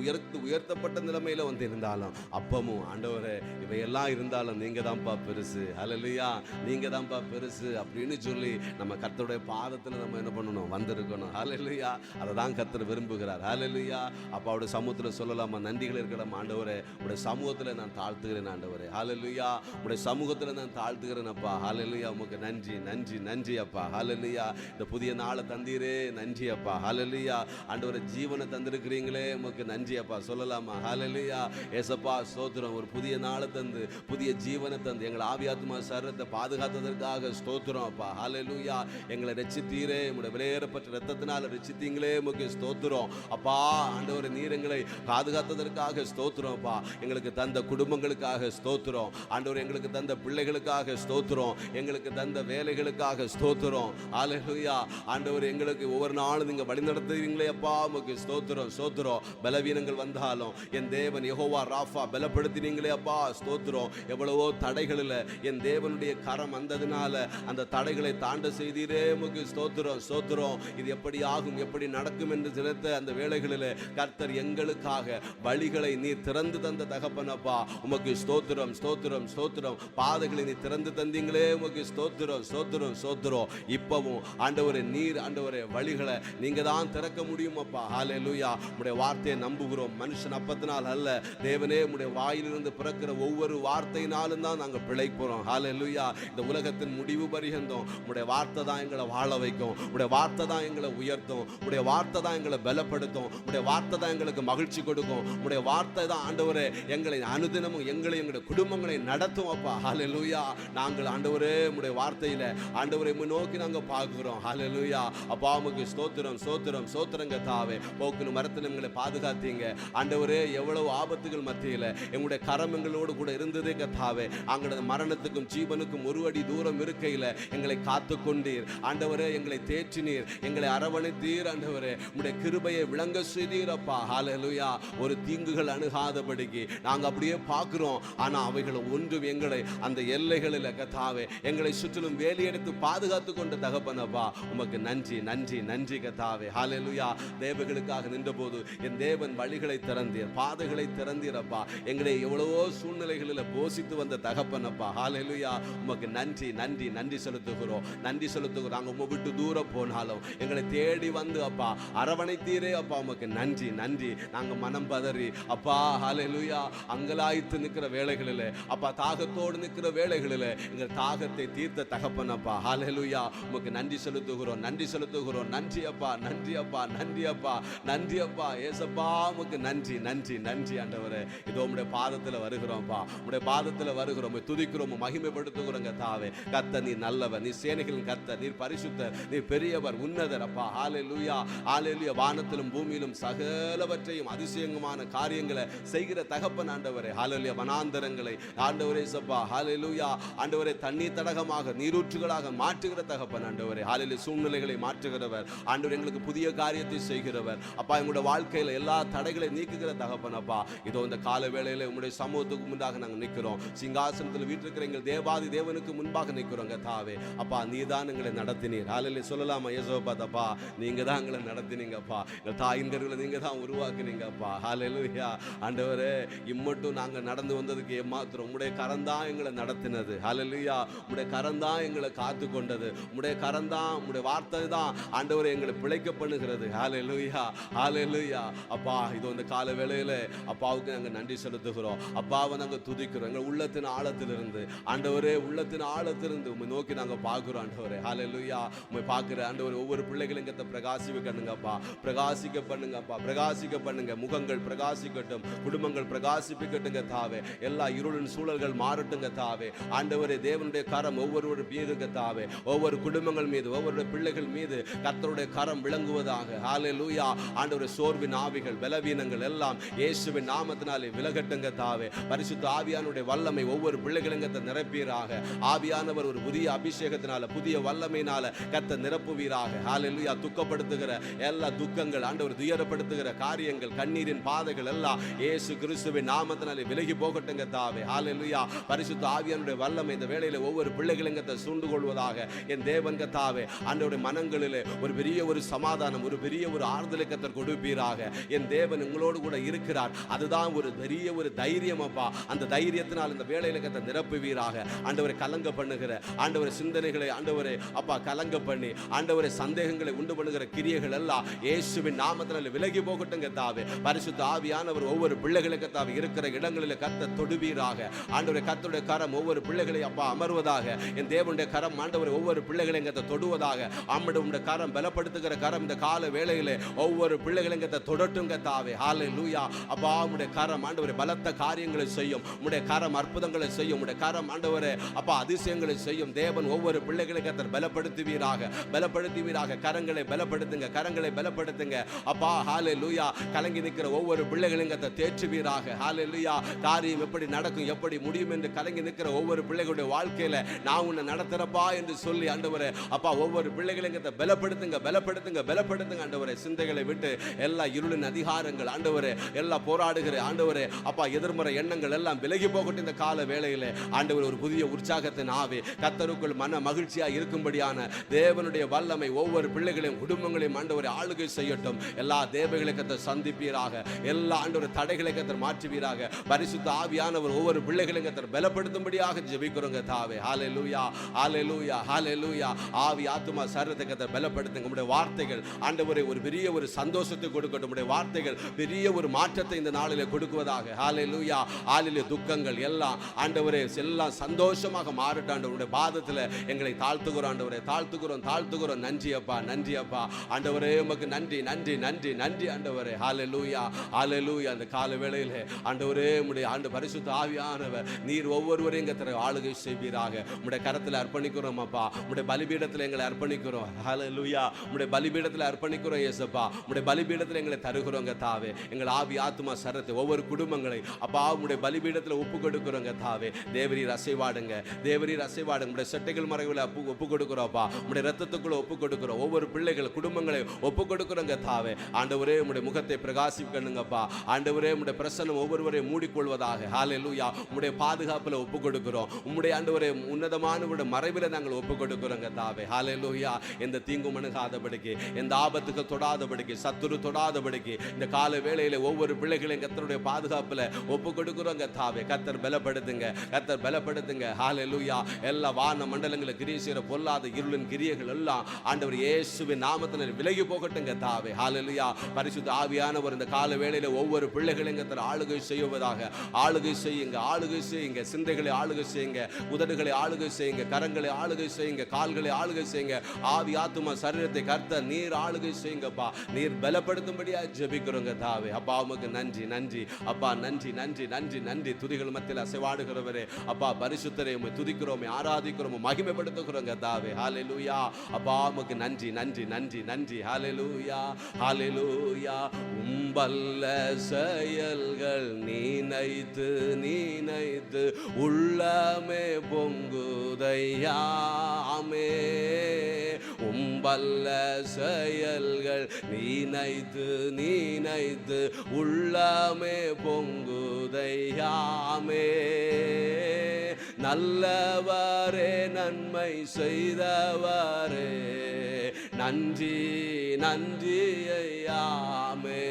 உயர்த்தப்பட்ட நிலைமையில வந்து இருந்தாலும் அப்பமும் ஆண்டவரே இவையெல்லாம் இருந்தாலும் நீங்க தான்ப்பா பெருசு. ஹல்லேலூயா. நீங்க தான்ப்பா பெருசு அப்படின்னு சொல்லி நம்ம கர்த்தருடைய பாதத்துல நம்ம என்ன பண்ணணும்? வந்திருக்கணும். ஹல்லேலூயா. அதை தான் கர்த்தர் விரும்புகிறார். ஹல்லேலூயா. அப்பா அவருடைய சமூகத்துல சொல்லலாமா? நன்றிகள் இருக்கலாம் ஆண்டவரே. உடைய சமூகத்துல நான் தாழ்த்துகிறேன் ஆண்டவரே. ஹல்லேலூயா. உடைய சமூகத்துல நான் தாழ்த்துகிறேன் அப்பா. ஹல்லேலூயா. உமக்கு நன்றி நன்றி நன்றி அப்பா. ஹல்லேலூயா. இந்த புதிய நாளை தந்தீரே நன்றி அப்பா. ஹல்லேலூயா. ஆண்டவரே ஜீவனை தந்திருக்கிறீங்களே உமக்கு நன்றி அப்பா. சொல்லலாமா? ஹல்லேலூயா. ஏசப்பா ஸ்தோத்திரம். ஒரு புதிய நாளை தந்து, புதிய ஜீவனை தந்து, எங்கள் ஆவியாத்மா சரீரத்தை பாதுகாத்ததற்காக ஸ்தோத்திரம் அப்பா. ஹல்லேலூயா. எங்களை ரட்சித்தீரே, உம்முடைய விலையேறப்பட்ட இரத்தத்தினால ரட்சித்தீங்களே உமக்கு ஸ்தோத்திரம் அப்பா. ஆண்டவரே நீர் எங்களை பாதுகாத்ததற்காக ஸ்தோத்திரம் அப்பா. எங்களுக்கு தந்த குடும்பங்களுக்காக ஸ்தோத்திரம் ஆண்டவரே. எங்களுக்கு தந்த பிள்ளைகளுக்காக ஸ்தோத்திரம். எங்களுக்கு தந்த வேலைகளுக்காக ஸ்தோத்திரம். ஹல்லேலூயா. ஆண்டவரே எங்களுக்கு ஒவ்வொரு நாளும் நீங்க வழி நடத்துறீங்களே அப்பா உமக்கு ஸ்தோத்திரம் ஸ்தோத்திரம். பலவீனங்கள் வந்தாலும் என் தேவன் யெகோவா ராஃபா பலப்படுத்தினீங்களே அப்பா ஸ்தோத்திரம். எவ்வளவோ தடைகளில் என் தேவனுடைய கரம் வந்ததுனால அந்த தடைகளை தாண்ட செய்தீரே உமக்கு ஸ்தோத்திரம் ஸ்தோத்திரம். இது எப்படி ஆகும், எப்படி நடக்கும் என்று நினைத்த அந்த வேளைகளில் கர்த்தர் எங்களுக்காக வழிகளை நீர் திறந்து தந்த தகப்பனப்பா உமக்கு ஸ்தோத்திரம் ஸ்தோத்திரம் ஸ்தோத்திரம். பாதைகளை நீ திறந்து தந்தீங்களே உமக்கு ஸ்தோத்திரம் ஸ்தோத்திரம். சோத்திரம் சோத்திரம். இப்பவும் ஆண்டவரே நீர் ஆண்டவரே வழிகளை நீங்க தான் திறக்க முடியும் அப்பா. ஹல்லேலூயா. உம்முடைய வார்த்தையை நம்புகிறோம். மனுஷன் அப்பத்தினால் அல்ல தேவனே, உம்முடைய வாயிலிருந்து பிறக்கிற ஒவ்வொரு வார்த்தையினாலும் தான் நாங்கள் பிழைக்கிறோம். ஹல்லேலூயா. இந்த உலகத்தின் முடிவு பரியந்தம் உம்முடைய வார்த்தை தான் எங்களை வாழ வைக்கும். உம்முடைய வார்த்தை தான் எங்களை உயர்த்தும். உம்முடைய வார்த்தை தான் எங்களை பலப்படுத்தும். உம்முடைய வார்த்தை தான் எங்களுக்கு மகிழ்ச்சி கொடுக்கும். உம்முடைய வார்த்தை தான் ஆண்டவரே எங்களை அனுதினமும் எங்களுடைய குடும்பங்களை நடத்தும் அப்பா. ஹல்லேலூயா. நாங்கள் ஆண்டவரே உம்முடைய வார்த்தையில ஆண்டவரை நோக்கி நாங்கள் பார்க்கிறோம். ஹல்லேலூயா. அப்பா உமக்கு ஸ்தோத்திரம் ஸ்தோத்திரம் ஸ்தோத்திரங்க தாவே. போக்குன மரத்தில் எங்களை பாதுகாத்தீங்க ஆண்டவரே. எவ்வளவு ஆபத்துகள் மத்தியில் எங்களுடைய கரம் எங்களோடு கூட இருந்ததே கத்தாவே. அங்களோட மரணத்துக்கும் ஜீவனுக்கும் ஒரு அடி தூரம் இருக்கையில் எங்களை காத்து கொண்டீர் ஆண்டவரே. எங்களை தேற்றினீர், எங்களை அரவணைத்தீர் ஆண்டவரே. உம்முடைய கிருபையை விளங்க செய்தீரப்பா. ஹல்லேலூயா. ஒரு தீங்குகள் அணுகாதபடிக்கு நாங்கள் அப்படியே பார்க்கிறோம். ஆனா அவைகள் ஒன்றும் எங்களை அந்த எல்லைகளில் கத்தாவே எங்களை சுற்றிலும் வேலையெடுத்து பாதுகாத்து கொண்ட தகப்பனப்பா. உமக்கு நன்றி நன்றி நன்றி கத்தாவே. ஹல்லேலூயா. தேவர்களுக்காக நின்றபோது என் தேவன் வழிகளை திறந்தீர், பாதைகளை திறந்தீரப்பா. எங்களை எவ்வளவோ சூழ்நிலைகளில் போசித்து வந்த தகப்பனப்பா. ஹல்லேலூயா. உமக்கு நன்றி நன்றி நன்றி செலுத்துகிறோம் நன்றி செலுத்துகிறோம். நாங்கள் உம்மை விட்டு தூரம் போனாலும் எங்களை தேடி வந்து அப்பா அரவணைத்தீரே அப்பா. உமக்கு நன்றி நன்றி. நாங்கள் மனம் பதறி அப்பா ஹல்லேலூயா அங்கலாய்த்து நிற்கிற வேளைகளில் அப்பா, தாகத்தோடு நிற்கிற வேளைகளில் எங்கள் தாகத்தை தீர்த்த தகப்பனப்பா. ஹல்லேலூயா. உமக்கு நன்றி செலுத்துகிறோம் நன்றி செலுத்துகிறோம். நன்றி அப்பா நன்றி அப்பா நன்றி அப்பா நன்றி அப்பா. ஏசப்பா உமக்கு நன்றி நன்றி நன்றி ஆண்டவரே. இதோ உம்முடைய பாதத்தில் வருகிறோம்ப்பா. உம்முடைய பாதத்தில் வருகிறோம், துதிக்கிறோம், மகிமைப்படுத்துகிறோங்க தாவே. கர்த்தர் நீர் நல்லவர், நீர் சேனைகளின் கர்த்தர், நீர் பரிசுத்தர், நீர் பெரியவர், உன்னதர் அப்பா. ஹல்லேலூயா ஹல்லேலூயா. வானத்திலும் பூமியிலும் சகலவற்றையும் அதிசயமான காரியங்களை செய்கிற தகப்பன் ஆண்டவரே. ஹல்லேலூயா. வனாந்தரங்களை ஆண்டவரே சப்பா ஹல்லேலூயா ஆண்டவரே தண்ணீர் தடகமாக நீரூற்றுகளாக மாற்றுகிற தகப்பன் ஆண்டவரே. ஹல்லேலூயா. சூழ்நிலைகளை மாற்றுகிறவர் ஆண்டவர், எங்களுக்கு புதிய காரியத்தை செய்கிறவர் அப்பா. எங்களுடைய வாழ்க்கையில் எல்லா தடைகளை நீக்குகிற தகப்பன் அப்பா. இதோ இந்த கால வேளையில உங்களுடைய சமூகத்துக்கு முன்பாக நாங்கள் நிற்கிறோம். சிங்காசனத்தில் வீட்டிருக்கிற எங்கள் தேவாதி தேவனுக்கு முன்பாக நிற்கிறோங்க தாவே. அப்பா நீதான் எங்களை நடத்தினீர். ஹல்லேலூயா. சொல்லலாமா யேசோபா தப்பா, நீங்க தான் எங்களை நடத்தினீங்கப்பா. எங்கள் தாயின் கருவில் நீங்க தான் உருவாக்குனீங்கப்பா. ஹல்லேலூயா. ஆண்டவரே இம்மட்டும் நாங்கள் நடந்து வந்ததுக்கு ஏமாத்திரம் உம்முடைய கரம் தான் எங்களை நடத்தினது. ஹல்லேலூயா. உம்முடைய கரம் தான் எங்களை காத்து கொண்டது. உம்முடைய கரம் தான், உம்முடைய வார்த்தை தான் ஆண்டவரே எங்களை பிழைக்க பண்ணுகிறது. ஹல்லேலூயா ஹல்லேலூயா. அப்பா இதோ இந்த கால வேளையில அப்பாவுக்கு நாங்கள் நன்றி செலுத்துகிறோம். அப்பாவை நாங்கள் துதிக்கிறோம். எங்கள் உள்ளத்தின் ஆழத்திலிருந்து ஆண்டவரே, உள்ளத்தின் ஆழத்திலிருந்து உம்மை நோக்கி நாங்கள் பார்க்கிறோம் ஆண்டவரே. ஹல்லேலூயா. உம்மை பார்க்கிற ஆண்டவரே ஒவ்வொரு பிள்ளைகளும் எங்கத்தை பிரகாசிக்க பண்ணுங்கப்பா. பிரகாசிக்க பண்ணுங்கப்பா. பிரகாசிக்க பண்ணுங்க. முகங்கள் பிரகாசிக்கட்டும், குடும்பங்கள் பிரகாசிப்பிக்கட்டுங்க தாவே. எல்லா இருளின் சூழல்கள் மாறட்டுங்க தாவே. ஆண்டவரே தேவனுடைய கரம் ஒவ்வொரு மீதுங்க தாவே. ஒவ்வொரு குடும்பங்கள் மீது, ஒவ்வொரு பிள்ளைகள் மீது கர்த்தருடைய கரம் விளங்குவதாக. ஹல்லேலூயா. ஆண்டவரே சோர்வின் ஆவிகள், பலவீனங்கள் எல்லாம் இயேசுவின் நாமத்தினாலே விலகட்டுங்க தாவே. பரிசுத்த ஆவியானுடைய வல்லமை ஒவ்வொரு பிள்ளைகளுங்க நிரப்பீராக. ஆவியானவர் ஒரு புதிய அபிஷேகத்தினால, புதிய வல்லமையினால கர்த்தர் நிரப்புவீராக. ஹல்லேலூயா. துக்கப்படுத்துகிற எல்லா துக்கங்கள் ஆண்டவர், துயரப்படுத்துகிற காரியங்கள், கண்ணீரின் பாதைகள் எல்லாம் இயேசு கிறிஸ்துவின் நாமத்தினாலே விலகி போகட்டுங்க தாவே. ஹல்லேலூயா. பரிசுத்த ஆவியானுடைய வல்லமை இந்த வேளையில ஒவ்வொரு பிள்ளைகளுங்க சூழ்ந்து கொள்வதாக. என் தேவன் கர்த்தாவே ஆண்டவருடைய மனங்களிலே ஒரு பெரிய ஒரு சமாதானம், ஒரு பெரிய ஒரு ஆறுதலை கர்த்தர் கொடுப்பீராக. என் தேவன் உங்களோடு கூட இருக்கிறார். அதுதான் ஒரு பெரிய ஒரு தைரியம் அப்பா. அந்த தைரியத்தினால் இந்த வேளையில கர்த்தர் நிரப்புவீராக. ஆண்டவரை கலங்க பண்ணுகிற ஆண்டவரை சிந்தனைகளை ஆண்டவரை அப்பா கலங்க பண்ணி ஆண்டவரை சந்தேகங்களை உண்டு பண்ணுகிற கிரியைகள் எல்லாம் இயேசுவின் நாமத்தினால விலகி போகட்டுங்க தாவே. பரிசுத்த ஆவியானவர் ஒவ்வொரு பிள்ளைகளுக்கு தாவே இருக்கிற இடங்களில் கர்த்தர் தொடுவீராக. ஆண்டவரை கர்த்தருடைய கரம் ஒவ்வொரு பிள்ளைகளை அப்பா அமர்வதாக. என் தேவனுடைய கரம் ஆண்டவரை ஒவ்வொரு பிள்ளைகளையும் கர்த்தர் தொடுவதாக. ஆண்டவருடைய கரம் பலப்படுத்துகிற கரம் இந்த கால வேளையிலே ஒவ்வொரு பிள்ளைகளையும் கர்த்தர் தொடட்டுங்க தாவே. ஹல்லேலூயா. அப்பா உம்முடைய கரம் ஆண்டவரை பலத்த காரியங்களை செய்யும். உம்முடைய கரம் அற்புதங்களை செய்யும். உம்முடைய கரம் ஆண்டவரே அப்பா அதிசயங்களை செய்யும். தேவன் ஒவ்வொரு பிள்ளைகளை கர்த்தர் பலப்படுத்துவீராக. பலப்படுத்துவீராக. கரங்களை பலப்படுத்துங்க, கரங்களை பலப்படுத்துங்க அப்பா. ஹல்லேலூயா. கலங்கி நிற்கிற ஒவ்வொரு பிள்ளைகளையும் கர்த்தர் தேற்றுவீராக. ஹல்லேலூயா. காரியம் எப்படி நடக்கும், எப்படி முடியும் என்று கலங்கி நிற்கிற ஒவ்வொரு பிள்ளைகளுடைய வாழ்க்கையில நான் உன்னை நடத்துறப்பா என்று சொல்லி ஆண்டவரே அப்பா ஒவ்வொரு பிள்ளைகளையும் கர்த்தர் பலப்படுத்துங்க, பலப்படுத்துங்க, பலப்படுத்துங்க ஆண்டவரே. சிந்தைகளை விட்டு எல்லா இருளின் அதிகாரங்கள் ஆண்டவரே, எல்லா போராடுகிற ஆண்டவரே அப்பா எதிர்மறை எண்ணங்கள் எல்லாம் விலகி போகட்டும் இந்த கால வேளையிலே. ஆண்டவர் ஒரு புதிய உற்சாகத்தின் ஆவி கர்த்தருக்குள் மன மகிழ்ச்சியா இருக்கும்படியான தேவனுடைய வல்லமை ஒவ்வொரு பிள்ளைகளையும் குடும்பங்களையும் ஆண்டவரை ஆளுகை செய்யட்டும். எல்லா தேவைகளை கர்த்தர் சந்திப்பீராக. எல்லா ஆண்டவர் தடைகளை கர்த்தர் மாற்றுவீராக. பரிசுத்த ஆவியானவர் ஒவ்வொரு பிள்ளைகளையும் கர்த்தர் பலப்படுத்தும்படியாக ஜெபிக்கிறோங்க தாவே. ஹல்லேலூயா. ஹalleluya ஹalleluya. ஆவி ஆத்துமா சரீரத்தை கர்த்தர் பலப்படுத்துங்க. உம்முடைய வார்த்தைகள் ஆண்டவரே ஒரு பெரிய ஒரு சந்தோஷத்தை கொடுக்கட்டும். உம்முடைய வார்த்தைகள் பெரிய ஒரு மாற்றத்தை இந்த நாளிலே கொடுக்குவதாக. ஹalleluya ஹalleluya. துக்கங்கள் எல்லாம் ஆண்டவரே எல்லாம் சந்தோஷமாக மாறட்டும். ஆண்டவருடைய பாதத்தில் எங்களை தாழ்த்துகிறோம் ஆண்டவரே, தாழ்த்துகிறோம். நன்றி அப்பா, நன்றி அப்பா ஆண்டவரே, உமக்கு நன்றி நன்றி நன்றி நன்றி ஆண்டவரே. ஹalleluya ஹalleluya. அந்த கால வேளையிலே ஆண்டவரே உம்முடைய பரிசுத்த ஆவியானவர் நீர் ஒவ்வொருவரையும் கர்த்தர் ஆளுகை செய்வீராக. உம்முடைய கரத்தில் அர்ப்பணிக்கிறோம் அப்பா. உம்முடைய பலிபீடத்தில் எங்களை அர்ப்பணிக்கிறோம். ஹalleluya. உம்முடைய பலிபீடத்தில் அர்ப்பணிக்கிறோம் இயேசுப்பா. உம்முடைய பலிபீடத்தில் எங்களை தருகிறோம் கர்த்தாவே. எங்கள் ஆவி ஆத்துமா சரீரத்தை ஒவ்வொரு குடும்பங்களை அப்பா உம்முடைய பலிபீடத்தில் ஒப்பு கொடுக்கிறோம் கர்த்தாவே. தேவரீர் அசைவாடுங்க, உம்முடைய சட்டைகள் மறைவில் ஒப்பு கொடுக்கிறோம் அப்பா. உம்முடைய ரத்தத்துக்குள்ள ஒப்பு கொடுக்கிறோம். ஒவ்வொரு பிள்ளைகள் குடும்பங்களை ஒப்பு கொடுக்கிறோம் கர்த்தாவே. ஆண்டவரே உம்முடைய முகத்தை பிரகாசிக்கணுங்கப்பா. ஆண்டவரே உம்முடைய பிரசன்னம் ஒவ்வொருவரையும் மூடிக்கொள்வதாக. ஹalleluya. உம்முடைய பாதுகாப்புல ஒப்பு கொடுக்கிறோம். உம்முடைய ஆண்டவரே உன்னதமானவருடைய மறைவில் நாங்கள் ஒப்பு கொடுக்கிறோம் கர்த்தாவே. ஹalleluya. எந்த தீங்கும் அணுகாதபடிக்கு, எந்த ஆபத்துகள் தொடாதபடிக்கு, சத்துரு தொடாதபடிக்கு இந்த கால வேளையில ஒவ்வொரு பிள்ளைகளையும் கர்த்தருடைய பாதுகாப்புல ஒப்பு கொடுக்கிறோம் கர்த்தாவே. கர்த்தர் பலப்படுத்துங்க. ஹalleluya. எல்லா வான மண்டலங்களில் கிரியை செய்கிற பொல்லாத இருளின் கிரியைகள் எல்லாம் ஆண்டவர் இயேசுவின் நாமத்தில் விலகி போகட்டும் கர்த்தாவே. ஹalleluya. பரிசுத்த ஆவியானவர் இந்த கால வேளையில ஒவ்வொரு பிள்ளைகளையும் கர்த்தர் ஆளுகை செய்வதாக. ஆளுகை செய்யுங்க. சிந்தைகளை ஆளுகை செய்யுங்க, உதடுகளை ஆளுகை செய்யுங்க, கரங்களை ஆளுகை செய்யுங்க, கால்களை ஆளுகை செய்யுங்க. ஆவி ஆத்துமா சரீரத்தை கர்த்தர் நீர் ஆளுகை செய்யுங்கப்பா. நீர் பலப்படுத்தும்படியா ஜெபிக்கிறோங்க தாவே. அப்பா உமக்கு நன்றி அப்பா, நன்றி. துதிகள் மத்தியில் அசைவாடுகிறவரே அப்பா பரிசுத்தரே, உம்மை துதிக்கிறோம், ஆராதிக்கிறோம், மகிமைப்படுத்துகிறோங்க தாவே. ஹalleluya. அப்பா உமக்கு நன்றி. ஹalleluya. உம்பல்ல செயல்கள் நீனைத்து உள்ளமே பொங்குதையாமே. உம்பல்ல செயல்கள் நீனைத்து உள்ளமே பொங்குதையாமே. நல்லவரே நன்மை செய்தவரே நன்றி ஐயாமே.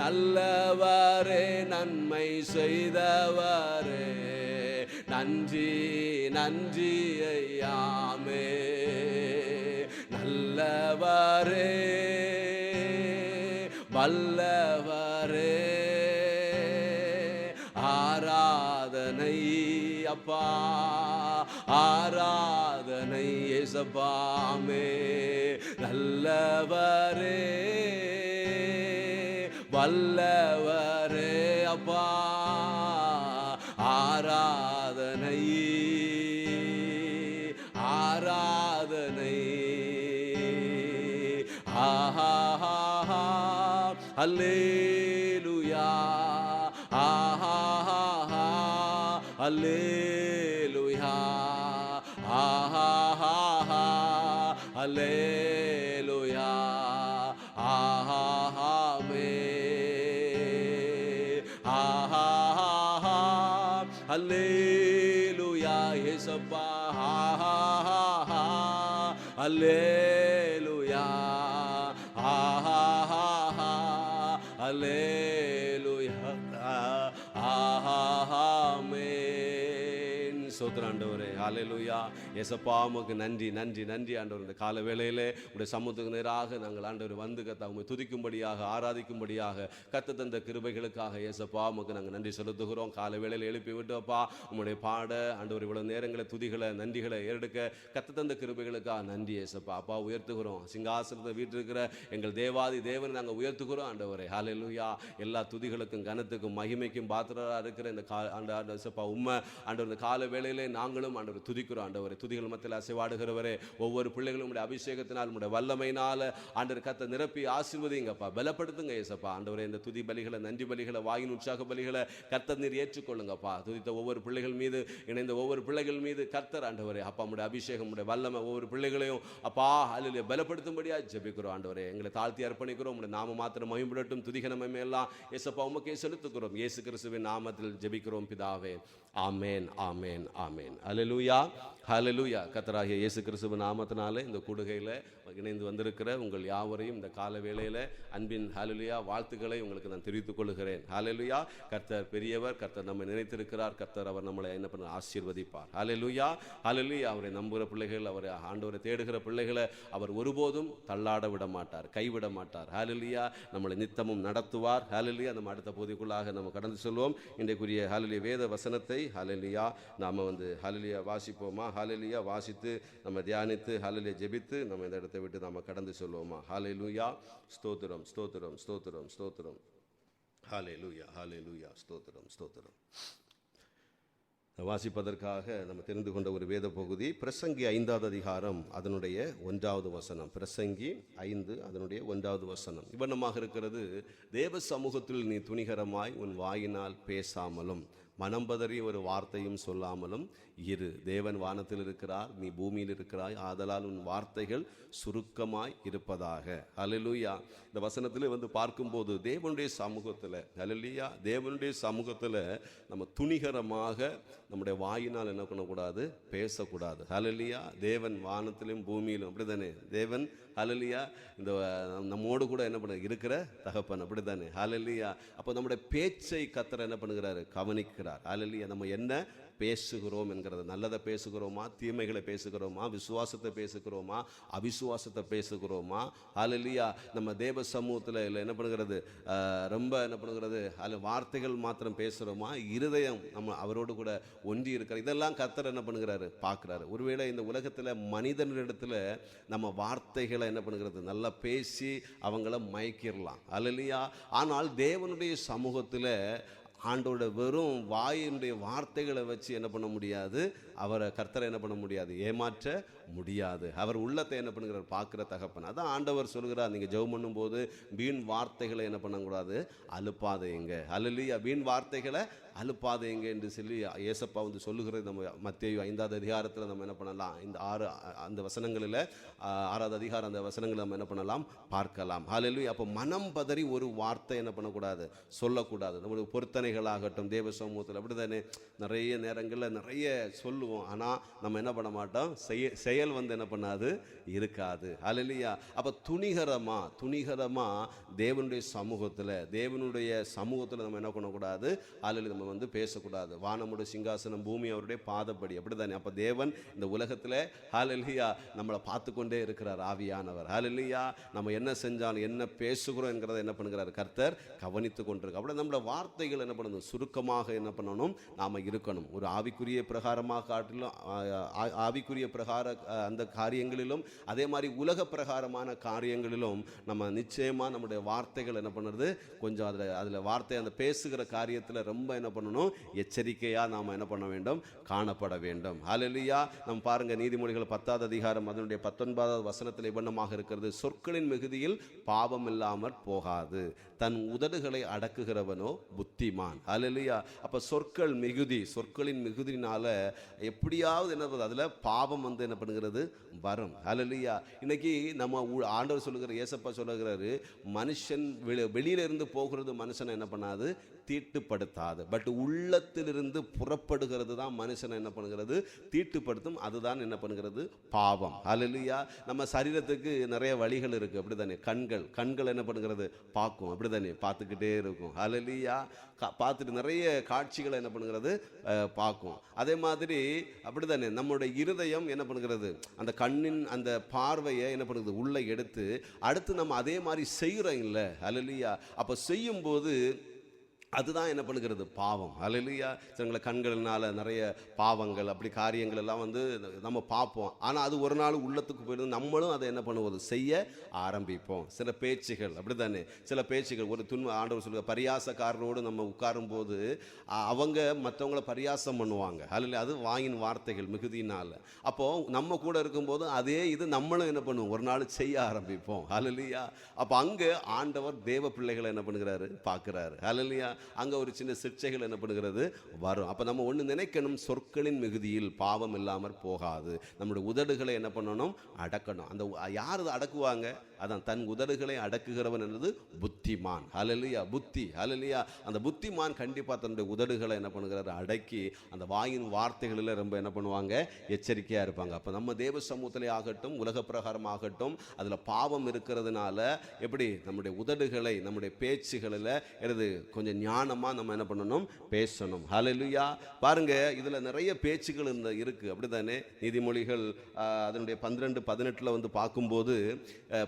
நல்லவரே நன்மை செய்தவரே நன்றி ஐயாமே. நல்லவரே வல்லவரே ஆராதனை அப்பா, ஆராதனை இயேசுவாமே. நல்லவரே வல்லவரே அப்பா, ஆராதனை அல்லேலூயா அல்லேலூயா அல்லேலூயா அல்லேலூயா இயேசுப்பா அல்லேலூயா அல்லேலூயா ஆமென். ஸ்தோத்திரம் ஆண்டவரே. ஹல்லேலூயா. இயேசப்பா உமக்கு நன்றி ஆண்டவர். இந்த கால வேளையிலே உடைய சமூகத்துக்கு நேராக நாங்கள் ஆண்டவர் வந்து கர்த்தா உம்மை துதிக்கும்படியாக ஆராதிக்கும்படியாக கர்த்தர் தந்த கிருபைகளுக்காக இயேசப்பா உமக்கு நாங்கள் நன்றி செலுத்துகிறோம். கால வேளையில் எழுப்பி விட்டோப்பா உம்முடைய பாட ஆண்டவர் இவ்வளவு நேரங்களை துதிகளை நன்றிகளை ஏறெடுக்க கர்த்தர் தந்த கிருபைகளுக்காக நன்றி இயேசப்பா. அப்பா உயர்த்துகிறோம். சிங்காசனத்தை வீட்டிருக்கிற எங்கள் தேவாதி தேவனை நாங்கள் உயர்த்துகிறோம் ஆண்டவரே. ஹல்லேலூயா. எல்லா துதிகளுக்கும் கனத்துக்கும் மகிமைக்கும் பாத்திரராக இருக்கிற இந்த ஆண்டவரே உம்மை ஆண்டவர் இந்த கால வேளையிலே நாங்களும் ஆண்டவர் துதிக்கிறோம் ஆண்டவரே. துதிகள் மத்தியில் அசைவாடுகிறவரே ஒவ்வொரு பிள்ளைகளும் உடைய அபிஷேகத்தினால் உடைய வல்லமையினால் ஆண்டவர் கர்த்தர் நிரப்பி ஆசீர்வதிங்கப்பா, பலப்படுத்துங்க இயேசப்பா. ஆண்டவரே இந்த துதி பலிகளை நன்றி பலிகளை வாயின் உற்சாக பலிகளை கர்த்தர் நீர் ஏற்றுக்கொள்ளுங்கப்பா. துதித்த ஒவ்வொரு பிள்ளைகள் மீது இணைந்த ஒவ்வொரு பிள்ளைகள் மீது கர்த்தர் ஆண்டவரே அப்பா உடைய அபிஷேகம் உடைய வல்லமை ஒவ்வொரு பிள்ளைகளையும் அப்பா அல்லேலூயா பலப்படுத்தும்படியா ஜெபிக்கிறோம் ஆண்டவரே. எங்களை தாழ்த்தி அர்ப்பணிக்கிறோம். உடைய நாம மாத்திரம் மகிமைப்படட்டும். துதிக நன்மை எல்லாம் இயேசப்பா உமக்கே செலுத்துகிறோம். இயேசு கிறிஸ்துவின் நாமத்தில் ஜெபிக்கிறோம் பிதாவே. ஆமென் ஆமென் ஆமென். அல்லேலூயா. ஹalleluya ஹalleluya. கர்த்தராகிய இயேசு கிறிஸ்துவின் நாமத்தினாலே இந்த கூடுகையில் இணைந்து வந்திருக்கிற உங்கள் யாவரையும் இந்த கால வேளையில் அன்பின் ஹalleluya வாழ்த்துக்களை உங்களுக்கு நான் தெரிவித்துக் கொள்கிறேன். ஹalleluya. கர்த்தர் பெரியவர், கர்த்தர் நம்மை நினைத்திருக்கிறார், கர்த்தர் அவர் நம்மளை என்ன பண்ண ஆசீர்வதிப்பார். ஹalleluya ஹalleluya. அவரை நம்புகிற பிள்ளைகள், அவரை ஆண்டவரை தேடுகிற பிள்ளைகளை அவர் ஒருபோதும் தள்ளாட விட மாட்டார், கைவிட மாட்டார். ஹalleluya. நம்மளை நித்தமும் நடத்துவார். ஹalleluya. நம்ம அடுத்த பகுதிக்குள்ளாக நம்ம கடந்து செல்வோம். இன்றைக்குரிய ஹalleluya வேத வசனத்தை ஹalleluya நாம ஹalleluya வாசிப்போமா? ஹalleluya வாசித்து நம்ம தியானித்து ஹalleluya ஜெபித்து நம்ம இந்த இடத்தை விட்டு நாம கடந்து செல்வோமா? ஹalleluya. ஸ்தோத்திரம் ஸ்தோத்திரம் ஸ்தோத்திரம் ஸ்தோத்திரம். ஹalleluya ஹalleluya. ஸ்தோத்திரம் ஸ்தோத்திரம். வாசிப்பதற்காக நம்ம தெரிந்து கொண்ட ஒரு வேத பகுதி பிரசங்கி 5வது அதிகாரம் அதனுடைய 1வது வசனம். பிரசங்கி 5 அதனுடைய 1வது வசனம் இவ்வண்ணமாக இருக்கிறது. தேவ சமூகத்தில் நீ துணிகரமாய் உன் வாயினால் பேசாமலும் மனம் பதறி ஒரு வார்த்தையும் சொல்லாமலும் இரு. தேவன் வானத்தில் இருக்கிறார், நீ பூமியில் இருக்கிறாய், ஆதலால் உன் வார்த்தைகள் சுருக்கமாய் இருப்பதாக. ஹல்லேலூயா. இந்த வசனத்தில் பார்க்கும்போது தேவனுடைய சமூகத்தில் ஹல்லேலூயா தேவனுடைய சமூகத்தில் நம்ம துணிகரமாக நம்முடைய வாயினால் என்ன பண்ணக்கூடாது? பேசக்கூடாது. ஹல்லேலூயா. தேவன் வானத்திலும் பூமியிலும் அப்படித்தானே தேவன். ஹல்லேலூயா. இந்த நம்மோடு கூட என்ன பண்ண இருக்கிற தகப்பன் அப்படித்தானே. ஹல்லேலூயா. அப்போ நம்முடைய பேச்சை கர்த்தர் என்ன பண்ணுகிறாரு? கவனிக்கிறார். ஹல்லேலூயா. நம்ம என்ன பேசுகிறோம் என்கிறது, நல்லதை பேசுகிறோமா, தீமைகளை பேசுகிறோமா, விசுவாசத்தை பேசுகிறோமா, அவிசுவாசத்தை பேசுகிறோமா? ஹல்லேலூயா. நம்ம தேவ சமூகத்தில் இல்லை என்ன பண்ணுகிறது? ரொம்ப என்ன பண்ணுகிறது? அதில் வார்த்தைகள் மாத்திரம் பேசுகிறோமா, இருதயம் நம்ம அவரோடு கூட ஒன்றி இருக்கிற இதெல்லாம் கர்த்தர் என்ன பண்ணுகிறாரு? பார்க்குறாரு. ஒருவேளை இந்த உலகத்தில் மனிதனிடத்தில் நம்ம வார்த்தைகளை என்ன பண்ணுகிறது? நல்லா பேசி அவங்கள மயக்கிடலாம். ஹல்லேலூயா. ஆனால் தேவனுடைய சமூகத்தில் ஆண்டோட வெறும் வாயினுடைய வார்த்தைகளை வச்சு என்ன பண்ண முடியாது? அவரை கர்த்தரை என்ன பண்ண முடியாது? ஏமாற்ற முடியாது. அவர் உள்ளத்தை என்ன பண்ணுகிறார்? பார்க்குற தகப்பன். அதான் ஆண்டவர் சொல்கிறார், நீங்கள் ஜெபம் பண்ணும்போது வீண் வார்த்தைகளை என்ன பண்ணக்கூடாது? அலுப்பாதைங்க. ஹல்லேலூயா. வீண் வார்த்தைகளை அலுப்பாதைங்க என்று சொல்லி ஏசப்பா சொல்லுகிறது. நம்ம மத்தேயு 5வது அதிகாரத்தில் நம்ம என்ன பண்ணலாம்? இந்த 6 அந்த வசனங்களில் 6வது அதிகாரம் அந்த வசனங்களை நம்ம என்ன பண்ணலாம்? பார்க்கலாம். ஹல்லேலூயா. அப்போ மனம் பதறி ஒரு வார்த்தை என்ன பண்ணக்கூடாது? சொல்லக்கூடாது. நம்மளுடைய பொருத்தனைகளாகட்டும் தேவ சமூகத்தில் அப்படித்தானே நிறைய நேரங்களில் நிறைய சொல்லுவோம். ஆனால் நம்ம என்ன பண்ண மாட்டோம்? செயல் என்ன பண்ணாது? இருக்காது. ஹல்லேலூயா. அப்போ துணிகரமா தேவனுடைய சமூகத்தில் நம்ம என்ன பண்ணக்கூடாது? ஹல்லேலூயா. நம்ம பேசக்கூடாது. வானமுடைய சிங்காசனம், பூமி அவருடைய பாதப்படி அப்படித்தானே. அப்போ தேவன் இந்த உலகத்தில் ஹல்லேலூயா நம்மளை பார்த்து கொண்டே இருக்கிறார். ஆவியானவர். ஹல்லேலூயா. நம்ம என்ன செஞ்சாலும் என்ன பேசுகிறோம் என்கிறத என்ன பண்ணுகிறார்? கர்த்தர் கவனித்து கொண்டிருக்க. அப்படி நம்மளோட வார்த்தைகள் என்ன பண்ணணும்? சுருக்கமாக என்ன பண்ணணும்? நாம் இருக்கணும். ஒரு ஆவிக்குரிய பிரகாரமாக காட்டிலும் ஆவிக்குரிய பிரகார அந்த காரியங்களிலும் அதே மாதிரி உலக பிரகாரமான காரியங்களிலும் நம்ம நிச்சயமாக நம்முடைய வார்த்தைகள் என்ன பண்ணுறது? கொஞ்சம் அதில் வார்த்தை அந்த பேசுகிற காரியத்தில் ரொம்ப என்ன பண்ணணும்? எச்சரிக்கையாக நாம் என்ன பண்ண வேண்டும்? காணப்பட வேண்டும். ஹல்லேலூயா. நம்ம பாருங்க நீதிமொழிகள் 10வது அதிகாரம் அதனுடைய 19வது வசனத்தில் இவ்வண்ணமாக இருக்கிறது. சொற்களின் மிகுதியில் பாவம் இல்லாமற் போகாது, தன் உதடுகளை அடக்குகிறவனோ புத்திமான். ஹல்லேலூயா. அப்போ சொற்களின் மிகுதினால எப்படியாவது என்ன அதில் பாவம் என்ன பண்ணுகிறது? வரும். ஹல்லேலூயா. இன்னைக்கு நம்ம ஆண்டவர் சொல்லுகிற, ஏசப்பா சொல்லுகிறாரு, மனுஷன் வெளியிலிருந்து போகிறது மனுஷனை என்ன பண்ணாது? தீட்டுப்படுத்தாது. பட் உள்ளத்திலிருந்து புறப்படுகிறது தான் மனுஷனை என்ன பண்ணுகிறது? தீட்டுப்படுத்தும். அதுதான் என்ன பண்ணுகிறது? பாவம். ஹல்லேலூயா. நம்ம சரீரத்துக்கு நிறைய வழிகள் இருக்கு அப்படித்தானே. கண்கள் என்ன பண்ணுகிறது? பார்க்கும் அப்படித்தானே, பார்த்துக்கிட்டே இருக்கும். ஹல்லேலூயா. பார்த்துட்டு நிறைய காட்சிகளை என்ன பண்ணுகிறது? பார்க்கும். அதே மாதிரி அப்படித்தானே நம்முடைய இருதயம் என்ன பண்ணுகிறது? அந்த கண்ணின் அந்த பார்வையை என்ன பண்ணுறது? உள்ளே எடுத்து அடுத்து நம்ம அதே மாதிரி செய்கிறோம் இல்லை? ஹல்லேலூயா. அப்போ செய்யும்போது அதுதான் என்ன பண்ணுகிறது? பாவம். ஹல்லேலூயா. சில கண்களினால நிறைய பாவங்கள் அப்படி காரியங்கள் எல்லாம் நம்ம பார்ப்போம். ஆனால் அது ஒரு நாள் உள்ளத்துக்கு போயிடும். நம்மளும் அதை என்ன பண்ணுவது? செய்ய ஆரம்பிப்போம். சில பேச்சுகள் அப்படித்தானே, சில பேச்சுகள் ஒரு ஆண்டவர் சொல்லுங்க, பரியாசக்காரரோடு நம்ம உட்காரும் போது அவங்க மற்றவங்களை பரியாசம் பண்ணுவாங்க. ஹல்லேலூயா. அது வாயின் வார்த்தைகள் மிகுதியினால். அப்போது நம்ம கூட இருக்கும்போது அதே இது நம்மளும் என்ன பண்ணுவோம்? ஒரு நாள் செய்ய ஆரம்பிப்போம். ஹல்லேலூயா. அப்போ அங்கே ஆண்டவர் தேவ பிள்ளைகளை என்ன பண்ணுகிறாரு? பார்க்குறாரு. ஹல்லேலூயா. அங்கே ஒரு சின்ன சிற்சைகள் என்ன பண்ணுகிறது? வரும். அப்போ நம்ம ஒன்று நினைக்கணும், சொற்களின் மிகுதியில் பாவம் இல்லாமற் போகாது. நம்முடைய உதடுகளை என்ன பண்ணணும்? அடக்கணும். அந்த யார் அடக்குவாங்க? அதான் தன் உதடுகளை அடக்குகிறவன் என்பது புத்தி புத்திமான். ஹல்லேலூயா. புத்தி. ஹல்லேலூயா. அந்த புத்திமான் கண்டிப்பாக தன்னுடைய உதடுகளை என்ன பண்ணுகிறாரு, அடக்கி அந்த வாயின் வார்த்தைகளில் ரொம்ப என்ன பண்ணுவாங்க, எச்சரிக்கையாக இருப்பாங்க. அப்போ நம்ம தேவ சமூகத்திலே ஆகட்டும், உலக பிரகாரம் ஆகட்டும், அதில் பாவம் இருக்கிறதுனால எப்படி நம்முடைய உதடுகளை, நம்முடைய பேச்சுகளில் எனது கொஞ்சம் ஞானமாக நம்ம என்ன பண்ணணும், பேசணும். ஹல்லேலூயா. பாருங்க, இதில் நிறைய பேச்சுகள் இருக்குது, அப்படி தானே? நீதிமொழிகள் அதனுடைய 12-18 வந்து பார்க்கும்போது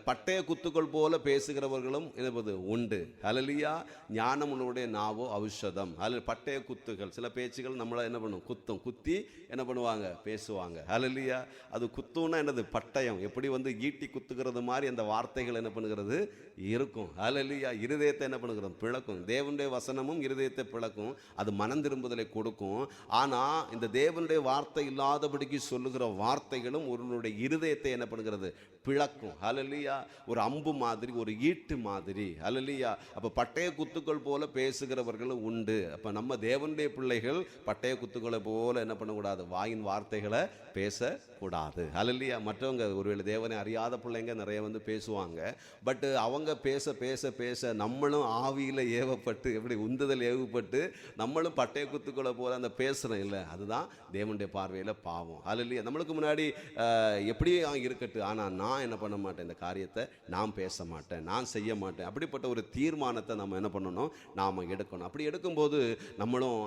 பட்டய குத்துக்கள் போல பேசுகிறவர்களும் என்பது உண்டு. ஹல்லேலூயா. ஞானம் உள்ளவருடைய நாவோ ஔஷதம். அதில் பட்டய குத்துகள், சில பேச்சுகள் நம்மளை என்ன பண்ணும், குத்தி என்ன பண்ணுவாங்க, பேசுவாங்க. ஹல்லேலூயா. அது குத்துன்னா என்னது, பட்டயம். எப்படி வந்து ஈட்டி குத்துகிறது மாதிரி அந்த வார்த்தைகள் என்ன பண்ணுகிறது இருக்கும். ஹல்லேலூயா. இருதயத்தை என்ன பண்ணுகிறது, பிளக்கும். தேவனுடைய வசனமும் இருதயத்தை பிளக்கும், அது மனம் திரும்புதலை கொடுக்கும். ஆனால் இந்த தேவனுடைய வார்த்தை இல்லாதபடிக்கு சொல்லுகிற வார்த்தைகளும் ஒருவனுடைய இருதயத்தை என்ன பண்ணுகிறது, பிளக்கும். ஹல்லேலூயா. ஒரு அம்பு மாதிரி, ஒரு ஈட்டு மாதிரி. ஹல்லேலூயா. அப்போ பட்டய குத்துக்கள் போல பேசுகிறவர்களும் உண்டு. அப்போ நம்ம தேவனுடைய பிள்ளைகள் பட்டய குத்துக்களை போல என்ன பண்ணக்கூடாது, வாயின் வார்த்தைகளை பேசக்கூடாது. ஹல்லேலூயா. மற்றவங்க ஒருவேளை தேவனை அறியாத பிள்ளைங்க நிறைய வந்து பேசுவாங்க. பட் அவங்க பேச பேச பேச நம்மளும் ஆவியில் ஏவப்பட்டு, எப்படி உந்துதல் ஏவப்பட்டு நம்மளும் பட்டய குத்துக்களை போல அந்த பேசுகிறோம் இல்லை, அதுதான் தேவனுடைய பார்வையில் பாவம். ஹல்லேலூயா. நம்மளுக்கு முன்னாடி எப்படியே இருக்கட்டும், ஆனால் நான் என்ன பண்ண மாட்டேன், இந்த காரியத்தை நான் பேச மாட்டேன், நான் செய்ய மாட்டேன், அப்படிப்பட்ட ஒரு தீர்மானத்தை நம்ம என்ன பண்ணணும், நாம் எடுக்கணும். அப்படி எடுக்கும்போது நம்மளும்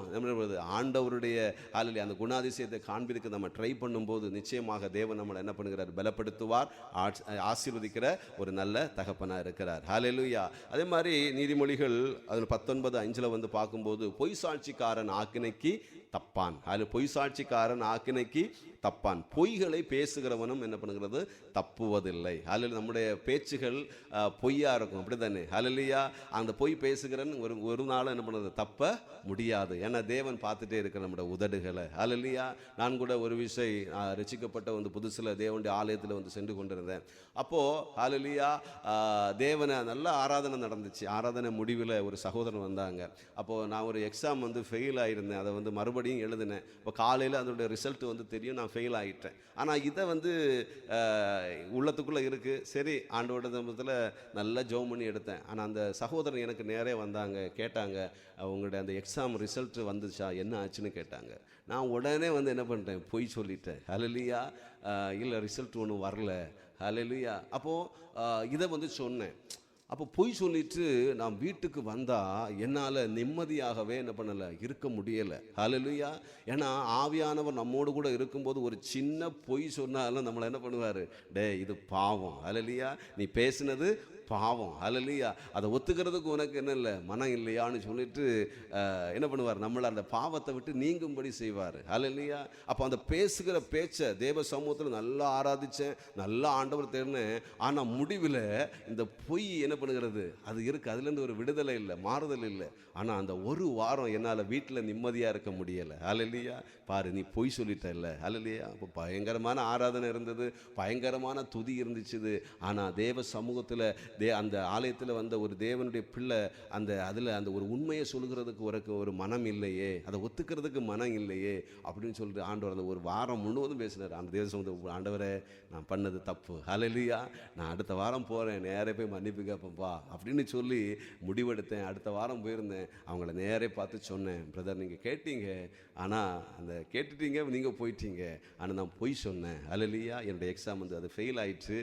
ஆண்டவருடைய ஹல்லேலூயா அந்த குணாதிசயத்தை காண்பிற்கு நம்ம ட்ரை பண்ணும்போது நிச்சயமாக தேவன் நம்மளை என்ன பண்ணுகிறார், பலப்படுத்துவார், ஆசீர்வதிக்கிற ஒரு நல்ல தகப்பனாக இருக்கிறார். ஹல்லேலூயா. அதே மாதிரி நீதிமொழிகள் அதில் 19:5 வந்து பார்க்கும்போது பொய் சாட்சிக்காரன் ஆக்கினைக்கு தப்பான். அதில் பொய் சாட்சிக்காரன் ஆக்கினைக்கு தப்பான். பொய்களை பேசுகிறவனும் என்ன பண்ணுகிறது, தப்புவதில்லை. அதில் நம்முடைய பேச்சுகள் பொய்யா இருக்கும், அப்படி தானே? ஹல்லேலூயா. அந்த பொய் பேசுகிறன் ஒரு நாள் என்ன பண்ணுறது, தப்ப முடியாது. ஏன்னா தேவன் பார்த்துட்டே இருக்கிற நம்முடைய உதடுகளை. ஹல்லேலூயா. நான் கூட ஒரு விஷயம் ரசிக்கப்பட்ட வந்து புதுசில் தேவனுடைய ஆலயத்தில் வந்து சென்று கொண்டிருந்தேன். அப்போது ஹல்லேலூயா தேவனை நல்ல ஆராதனை நடந்துச்சு. ஆராதனை முடிவில் ஒரு சகோதரன் வந்தாங்க. அப்போது நான் ஒரு எக்ஸாம் வந்து ஃபெயில் ஆகியிருந்தேன், அதை வந்து மறுபடியும் எழுதினேன். இப்போ காலையில் அதனுடைய ரிசல்ட் வந்து தெரியும், நான் ஃபெயில் ஆகிட்டேன். ஆனால் இதை வந்து உள்ளத்துக்குள்ளே இருக்குது. சரி, ஆண்டோட சமூகத்தில் நல்லா ஜெபம் பண்ணி எடுத்தேன். ஆனால் அந்த சகோதரன் எனக்கு நேரே வந்தாங்க, கேட்டாங்க, அவங்களுடைய அந்த எக்ஸாம் ரிசல்ட் வந்துச்சா, என்ன ஆச்சுன்னு கேட்டாங்க. நான் உடனே வந்து என்ன பண்ணிட்டேன், பொய் சொல்லிட்டேன். ஹல்லேலூயா. இல்லை, ரிசல்ட் ஒன்றும் வரல. ஹல்லேலூயா. அப்போது இதை வந்து சொன்னேன். அப்போ பொய் சொல்லிட்டு நான் வீட்டுக்கு வந்தால் என்னால் நிம்மதியாகவே என்ன பண்ணலை, இருக்க முடியலை. ஹல்லேலூயா. ஏன்னா ஆவியானவர் நம்மோடு கூட இருக்கும்போது ஒரு சின்ன பொய் சொன்னாலும் நம்மளை என்ன பண்ணுவார், டே இது பாவம். ஹல்லேலூயா. நீ பேசினது பாவம். ஹல்லேலூயா. அதை ஒத்துக்கிறதுக்கு உனக்கு என்ன இல்லை, மனம் இல்லையான்னு சொல்லிட்டு என்ன பண்ணுவார், நம்மளை அந்த பாவத்தை விட்டு நீங்கும்படி செய்வார். ஹல்லேலூயா. அப்போ அந்த பேசுகிற பேச்சை தேவ சமூகத்தில் நல்லா ஆராதித்தேன், நல்லா ஆண்டவர் தேடினேன். ஆனால் முடிவில் இந்த பொய் என்ன பண்ணுகிறது, அது இருக்குது, அதுலேருந்து ஒரு விடுதலை இல்லை, மாறுதல் இல்லை. ஆனால் அந்த ஒரு வாரம் என்னால் வீட்டில் நிம்மதியாக இருக்க முடியலை. ஹல்லேலூயா. பாரு, நீ பொய் சொல்லிட்ட இல்லை. ஹல்லேலூயா. அப்போ பயங்கரமான ஆராதனை இருந்தது, பயங்கரமான துதி இருந்துச்சு. ஆனால் தேவ சமூகத்தில் அந்த ஆலயத்தில் வந்த ஒரு தேவனுடைய பிள்ளை அதில் அந்த ஒரு உண்மையை சொல்கிறதுக்கு ஒரு மனம் இல்லையே, அதை ஒத்துக்கிறதுக்கு மனம் இல்லையே அப்படின்னு சொல்லிட்டு ஆண்டவர் அந்த ஒரு வாரம் முழுவதும் பேசினார். அந்த தேவ சமூகத்தை, ஆண்டவரே நான் பண்ணது தப்பு. ஹல்லேலூயா. நான் அடுத்த வாரம் போகிறேன், நேரே போய் மன்னிப்பு கேட்பேன்ப்பா அப்படின்னு சொல்லி முடிவெடுத்தேன். அடுத்த வாரம் போயிருந்தேன். அவங்கள நேரே பார்த்து சொன்னேன், பிரதர் நீங்கள் கேட்டீங்க, ஆனால் அந்த கேட்டுட்டீங்க, நீங்கள் போயிட்டீங்க, ஆனால் நான் பொய் சொன்னேன். ஹல்லேலூயா. என்னுடைய எக்ஸாம் வந்து அது ஃபெயில் ஆயிடுச்சு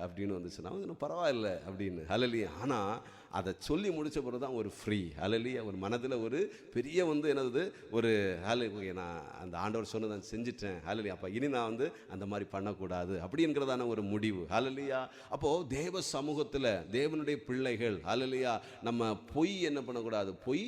அப்படின்னு வந்துச்சு. நான் வந்து பரவாயில்லை அப்படின்னு. ஹல்லேலூயா. ஆனால் அதை சொல்லி முடித்த பிறகு தான் ஒரு ஃப்ரீ. ஹல்லேலூயா. ஒரு மனதில் ஒரு பெரிய வந்து என்னது ஒரு ஹல்லேலூயா, நான் அந்த ஆண்டவர் சொன்னதை நான் செஞ்சுட்டேன். ஹல்லேலூயா. அப்போ இனி நான் வந்து அந்த மாதிரி பண்ணக்கூடாது அப்படிங்கிறதான ஒரு முடிவு. ஹல்லேலூயா. அப்போது தேவ சமூகத்தில் தேவனுடைய பிள்ளைகள் ஹல்லேலூயா நம்ம பொய் என்ன பண்ணக்கூடாது, பொய்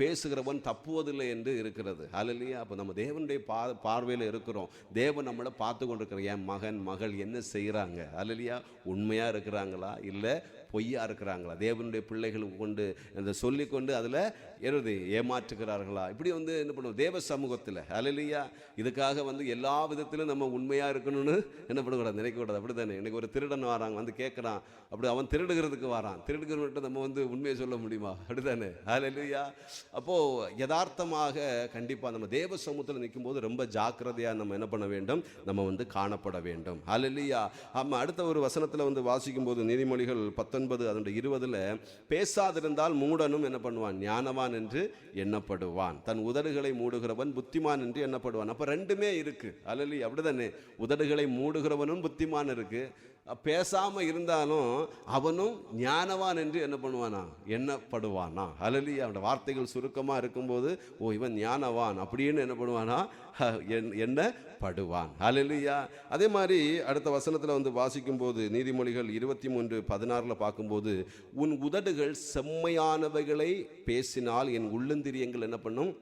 பேசுகிறவன் தப்புவதில்லை என்று இருக்கிறது. ஹல்லேலூயா. அப்போ நம்ம தேவனுடைய பார்வையில் இருக்கிறோம். தேவன் நம்மளை பார்த்து கொண்டிருக்கிற என் மகன் மகள் என்ன செய்கிறாங்க, ஹல்லேலூயா, உண்மையாக இருக்கிறாங்களா இல்லை பொய்யா இருக்கிறாங்களா, தேவனுடைய பிள்ளைகள் கொண்டு அந்த சொல்லிக்கொண்டு அதில் ஏமாற்றுகிறார்களா, இப்படி வந்து என்ன பண்ணுவோம் தேவ சமூகத்தில். ஹல்லேலூயா. இதுக்காக வந்து எல்லா விதத்திலும் நம்ம உண்மையாக இருக்கணும்னு என்ன பண்ணக்கூடாது, நினைக்கக்கூடாது. அப்படி தானே? எனக்கு ஒரு திருடன் வராங்க, வந்து கேட்குறான், அப்படி அவன் திருடுகிறதுக்கு வரான், திருடுகிறவன்ட்டு நம்ம வந்து உண்மையை சொல்ல முடியுமா? அப்படி தானே? ஹல்லேலூயா. அப்போது யதார்த்தமாக கண்டிப்பாக நம்ம தேவ சமூகத்தில் நிற்கும்போது ரொம்ப ஜாக்கிரதையாக நம்ம என்ன பண்ண வேண்டும், நம்ம வந்து காணப்பட வேண்டும். ஹல்லேலூயா. நம்ம அடுத்த ஒரு வசனத்தில் வந்து வாசிக்கும்போது நீதிமொழிகள் 19 19 அதனுடைய 20ல், பேசாதிருந்தால் மூடனும் என்ன பண்ணுவான், ஞானவான் என்று எண்ணப்படுவான், தன் உதடுகளை மூடுகிறவன் புத்திமான் என்று எண்ணப்படுவான். அப்ப ரெண்டுமே இருக்கு. அல்லேலூயா. அப்படிதானே, உதடுகளை மூடுகிறவனும் புத்திமான் இருக்கு, பேசாம இருந்தாலும் அவனும் ஞானவான் என்று என்ன பண்ணுவானா, எண்ணப்படுவானா. அல்லேலூயா. அவனுடைய வார்த்தைகள் சுருக்கமா இருக்கும்போது, ஓ இவன் ஞானவான் அப்படின்னு என்ன பண்ணுவானா, எண்ணப்படுவான். அல்லேலூயா. அதே மாதிரி அடுத்த வசனத்துல வந்து வாசிக்கும் போது, நீதிமொழிகள் 23:16 பார்க்கும்போது, உன் உதடுகள் செம்மையானவைகளை பேசினால் என் உள்ளந்திரியங்கள் என்ன பண்ணும்,